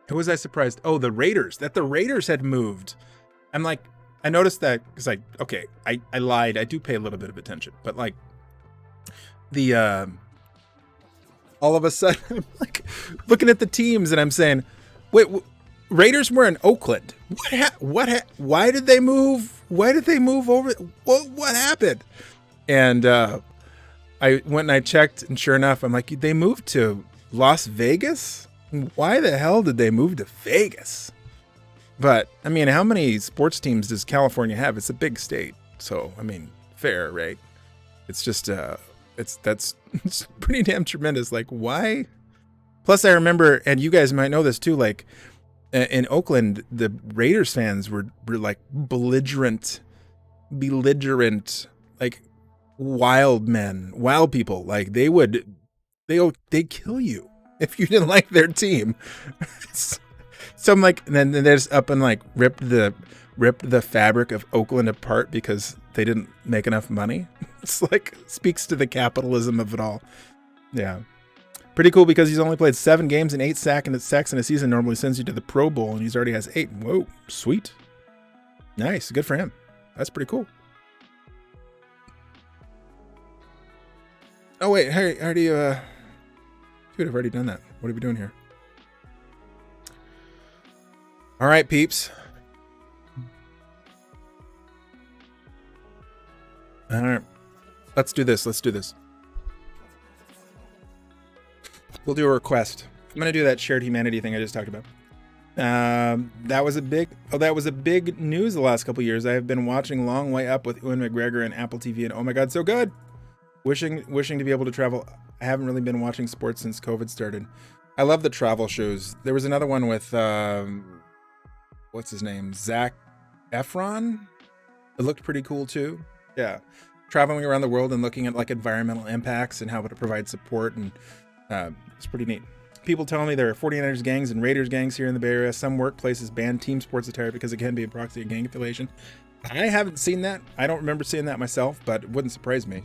S1: Who was I surprised? Oh, the Raiders. That the Raiders had moved. I'm like, I noticed that because okay, I lied. I do pay a little bit of attention, but like the all of a sudden I'm like looking at the teams and I'm saying, wait, Raiders were in Oakland. Why did they move? Why did they move over? What happened? And I went and I checked, and sure enough, I'm like, they moved to Las Vegas? Why the hell did they move to Vegas? But, I mean, how many sports teams does California have? It's a big state. So, I mean, fair, right? It's just, it's pretty damn tremendous. Like, why? Plus, I remember, and you guys might know this too, like, in Oakland, the Raiders fans were like belligerent, like, wild men, wild people. Like they'd kill you if you didn't like their team. So I'm like, and then they just up and like ripped the fabric of Oakland apart because they didn't make enough money. It's like speaks to the capitalism of it all. Yeah, pretty cool because he's only played 7 games and 8 sacks in a season. Normally sends you to the Pro Bowl, and he's already has 8. Whoa, sweet, nice, good for him. That's pretty cool. Oh wait, hey, I already dude, I've already done that. What are we doing here? All right, peeps. All right, let's do this. We'll do a request. I'm gonna do that shared humanity thing I just talked about. That was a big news the last couple years. I have been watching Long Way Up with Ewan McGregor and Apple TV, and oh my god, so good. Wishing to be able to travel. I haven't really been watching sports since COVID started. I love the travel shows. There was another one with what's his name? Zac Efron. It looked pretty cool too. Yeah, traveling around the world and looking at like environmental impacts and how to provide support, and it's pretty neat. People tell me there are 49ers gangs and Raiders gangs here in the Bay Area. Some workplaces ban team sports attire because it can be a proxy of gang affiliation. I haven't seen that. I don't remember seeing that myself, but it wouldn't surprise me.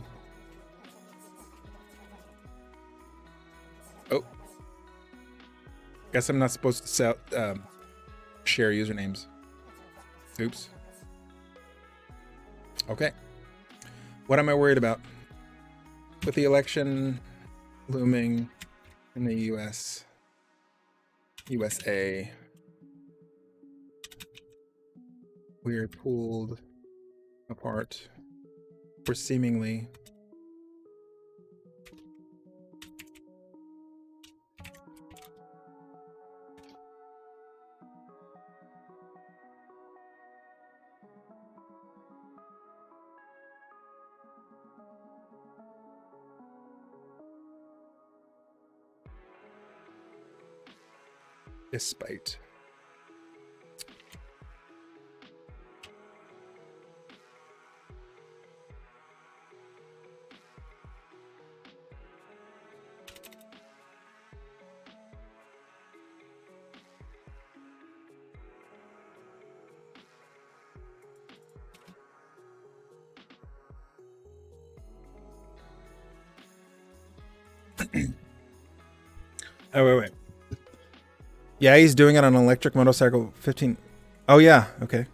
S1: Oh, guess I'm not supposed to share usernames. Oops. Okay. What am I worried about? With the election looming in the USA, we are pulled apart. We're seemingly Despite. Oh, wait. Yeah, he's doing it on an electric motorcycle. 15. Oh, yeah. Okay.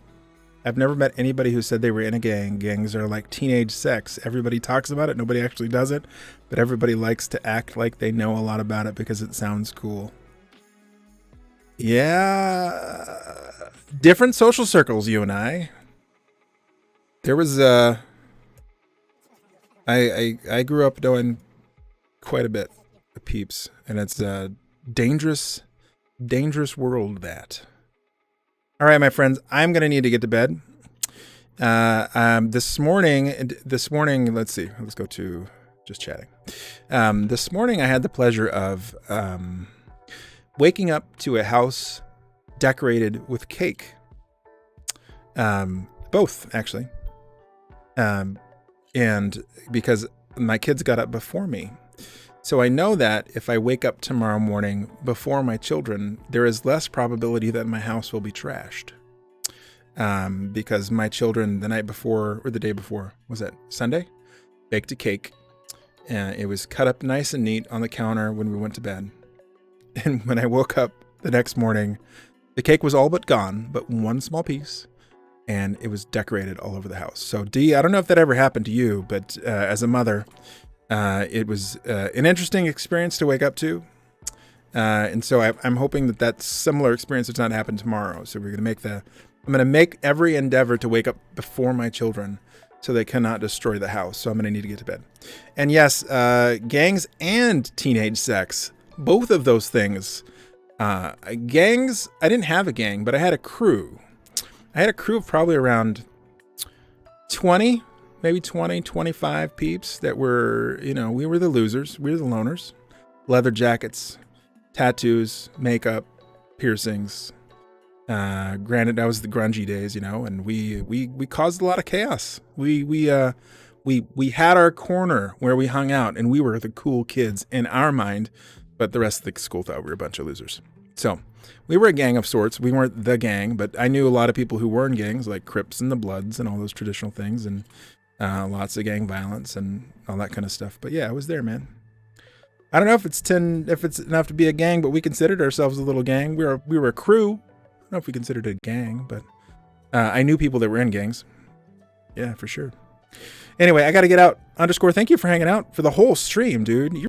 S1: I've never met anybody who said they were in a gang. Gangs are like teenage sex. Everybody talks about it. Nobody actually does it. But everybody likes to act like they know a lot about it because it sounds cool. Yeah. Different social circles, you and I. There was I grew up knowing quite a bit of peeps, and it's a dangerous world, that. All right, my friends, I'm going to need to get to bed. This morning, let's see. Let's go to just chatting. This morning I had the pleasure of waking up to a house decorated with cake. Both, actually. And because my kids got up before me. So I know that if I wake up tomorrow morning before my children, there is less probability that my house will be trashed. Because my children the night before, or the day before, was that Sunday? Baked a cake. It was cut up nice and neat on the counter when we went to bed. And when I woke up the next morning, the cake was all but gone, but one small piece. And it was decorated all over the house. So Dee, I don't know if that ever happened to you, but as a mother, it was an interesting experience to wake up to. And so I'm hoping that similar experience does not happen tomorrow. So I'm going to make every endeavor to wake up before my children so they cannot destroy the house. So I'm going to need to get to bed. And yes, gangs and teenage sex, both of those things. Gangs, I didn't have a gang, but I had a crew. I had a crew of probably around 20, maybe 20, 25 peeps that were, we were the losers. We were the loners. Leather jackets, tattoos, makeup, piercings. Granted, that was the grungy days, and we caused a lot of chaos. We had our corner where we hung out, and we were the cool kids in our mind, but the rest of the school thought we were a bunch of losers. So we were a gang of sorts. We weren't the gang, but I knew a lot of people who were in gangs, like Crips and the Bloods and all those traditional things, and lots of gang violence and all that kind of stuff. But yeah, I was there, man. I don't know if it's enough to be a gang, but we considered ourselves a little gang. We were a crew. I don't know if we considered it a gang, but I knew people that were in gangs. Yeah, for sure. Anyway, I got to get out. _, thank you for hanging out for the whole stream, dude.